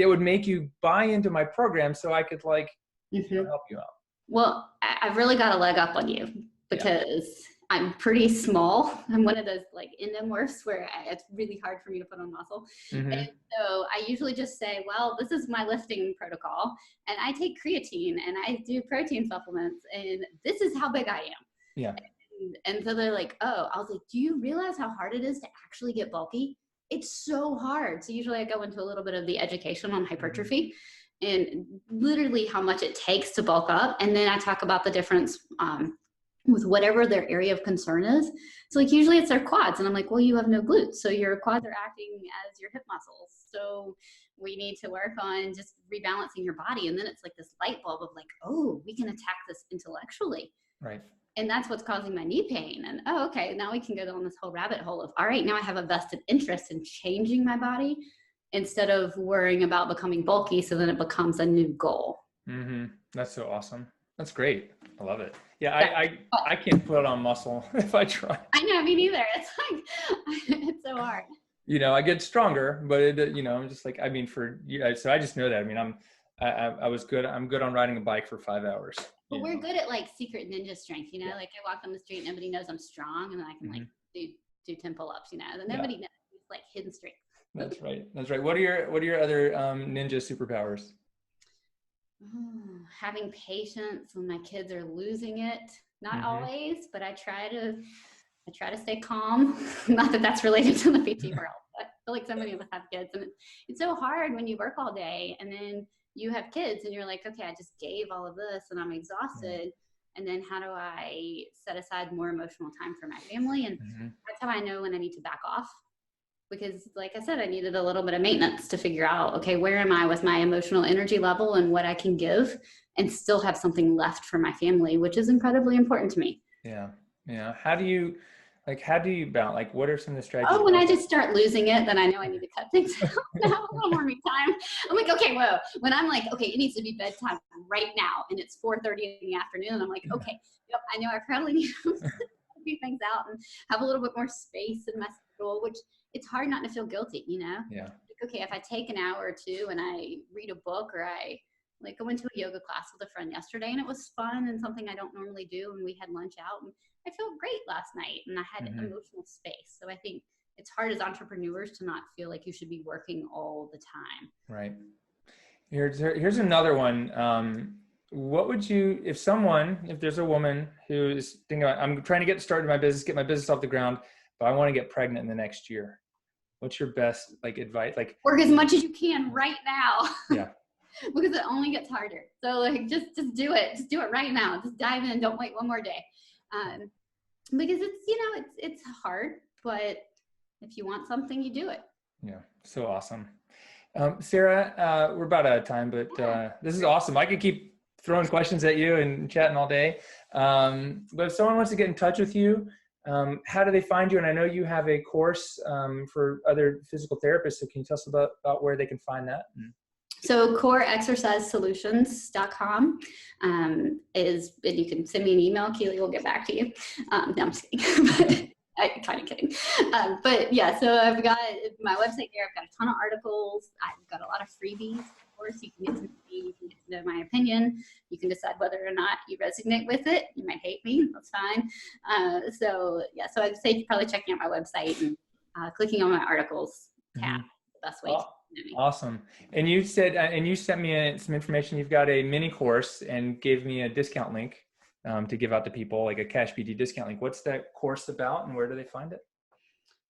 would make you buy into my program so I could, like, help you out? Well,
I've really got a leg up on you because I'm pretty small. I'm one of those like endomorphs where it's really hard for me to put on muscle. And so I usually just say, well, this is my lifting protocol and I take creatine and I do protein supplements and this is how big I am.
Yeah.
And so they're like, oh, I was like, do you realize how hard it is to actually get bulky? It's so hard. So usually I go into a little bit of the education on hypertrophy and literally how much it takes to bulk up. And then I talk about the difference with whatever their area of concern is. So like usually it's their quads. And I'm like, well, you have no glutes. So your quads are acting as your hip muscles. So we need to work on just rebalancing your body. And then it's like this light bulb of like, oh, we can attack this intellectually.
Right.
And that's what's causing my knee pain. And oh, okay, now we can go down this whole rabbit hole of, all right, now I have a vested interest in changing my body instead of worrying about becoming bulky. So then it becomes a new goal.
That's so awesome. That's great. I love it. Yeah, I can't put on muscle if I try.
I know, me neither. It's like, it's so hard.
You know, I get stronger, but I'm just like, I mean, so I just know that. I mean, I'm good on riding a bike for 5 hours.
But we're good at like secret ninja strength, you know, like I walk on the street, nobody knows I'm strong and then I can like do 10 pull-ups, you know, and nobody knows. It's like hidden strength.
That's right. That's right. What are your other ninja superpowers?
Having patience when my kids are losing it. Not always, but I try to stay calm. Not that that's related to the PT world, but I feel like so many of us have kids and it's so hard when you work all day and then you have kids and you're like, okay, I just gave all of this and I'm exhausted. And then how do I set aside more emotional time for my family? And that's how I know when I need to back off. because like I said, I needed a little bit of maintenance to figure out, okay, where am I with my emotional energy level and what I can give and still have something left for my family, which is incredibly important to me.
Yeah. Yeah. How do you balance? Like, what are some of the strategies?
Oh, when I just start losing it, then I know I need to cut things out now, a little more me time. I'm like, okay, whoa. When I'm like, okay, it needs to be bedtime right now, and it's 4:30 in the afternoon, I'm like, okay, yep, I know I probably need to few things out and have a little bit more space in my schedule, which it's hard not to feel guilty, you know?
Yeah.
Like, okay, if I take an hour or two and I read a book, or I like go into a yoga class with a friend yesterday and it was fun and something I don't normally do, and we had lunch out and I felt great last night and I had emotional space. So I think it's hard as entrepreneurs to not feel like you should be working all the time.
Right. Here's another one. What would you, if there's a woman who is thinking about, I'm trying to get started my business, get my business off the ground, but I want to get pregnant in the next year. What's your best advice? Like,
work as much as you can right now.
Yeah.
Because it only gets harder. So like, just do it. Just do it right now. Just dive in. Don't wait one more day. Because it's hard, but if you want something, you do it.
Yeah. So awesome. Sarah, we're about out of time, but this is awesome. I could keep throwing questions at you and chatting all day. But if someone wants to get in touch with you, how do they find you? And I know you have a course for other physical therapists. So can you tell us about where they can find that?
So coreexercisesolutions.com and you can send me an email. Keely will get back to you. No, I'm just kidding. I'm kind of kidding. But yeah, so I've got my website there. I've got a ton of articles. I've got a lot of freebies. Of course, you can get to me. You can get to know my opinion. You can decide whether or not you resonate with it. You might hate me. That's fine. So I'd say probably checking out my website and clicking on my articles tab. The best way to know me.
Awesome. And you said, and you sent me some information. You've got a mini course and gave me a discount link to give out to people, like a CashPT discount link. What's that course about and where do they find it?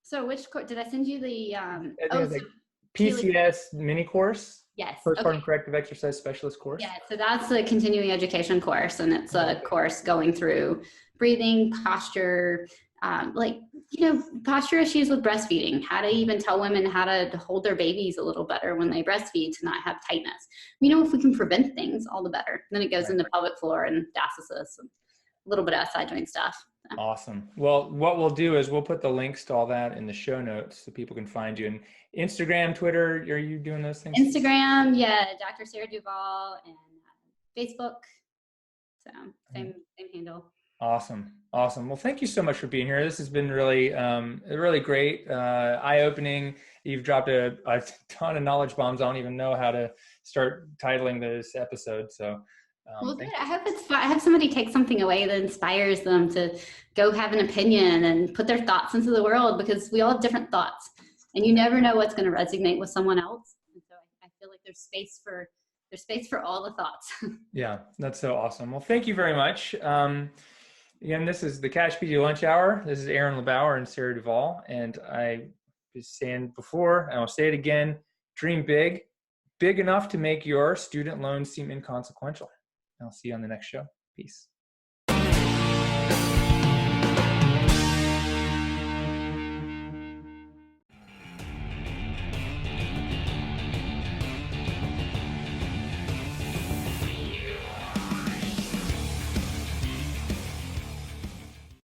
So which course, did I send you the,
PCS mini course?
Yes.
Postpartum Corrective Exercise Specialist course?
Yeah, so that's a continuing education course, and it's a course going through breathing, posture, posture issues with breastfeeding, how to even tell women how to hold their babies a little better when they breastfeed to not have tightness. If we can prevent things, all the better. Then it goes into pelvic floor and diastasis and a little bit of side joint stuff. So.
Awesome. Well, what we'll do is we'll put the links to all that in the show notes so people can find you. And Instagram, Twitter, are you doing those things?
Instagram, yeah, Dr. Sarah Duvall, and Facebook. So same handle.
Awesome. Well, thank you so much for being here. This has been really, really great, eye-opening. You've dropped a ton of knowledge bombs. I don't even know how to start titling this episode. So,
well, good. I hope somebody takes something away that inspires them to go have an opinion and put their thoughts into the world, because we all have different thoughts, and you never know what's going to resonate with someone else. And so I feel like there's space for all the thoughts.
Yeah, that's so awesome. Well, thank you very much. Again, this is the CashPT Lunch Hour. This is Aaron LeBauer and Sarah Duvall. And I was saying before, and I'll say it again, dream big enough to make your student loans seem inconsequential. I'll see you on the next show. Peace.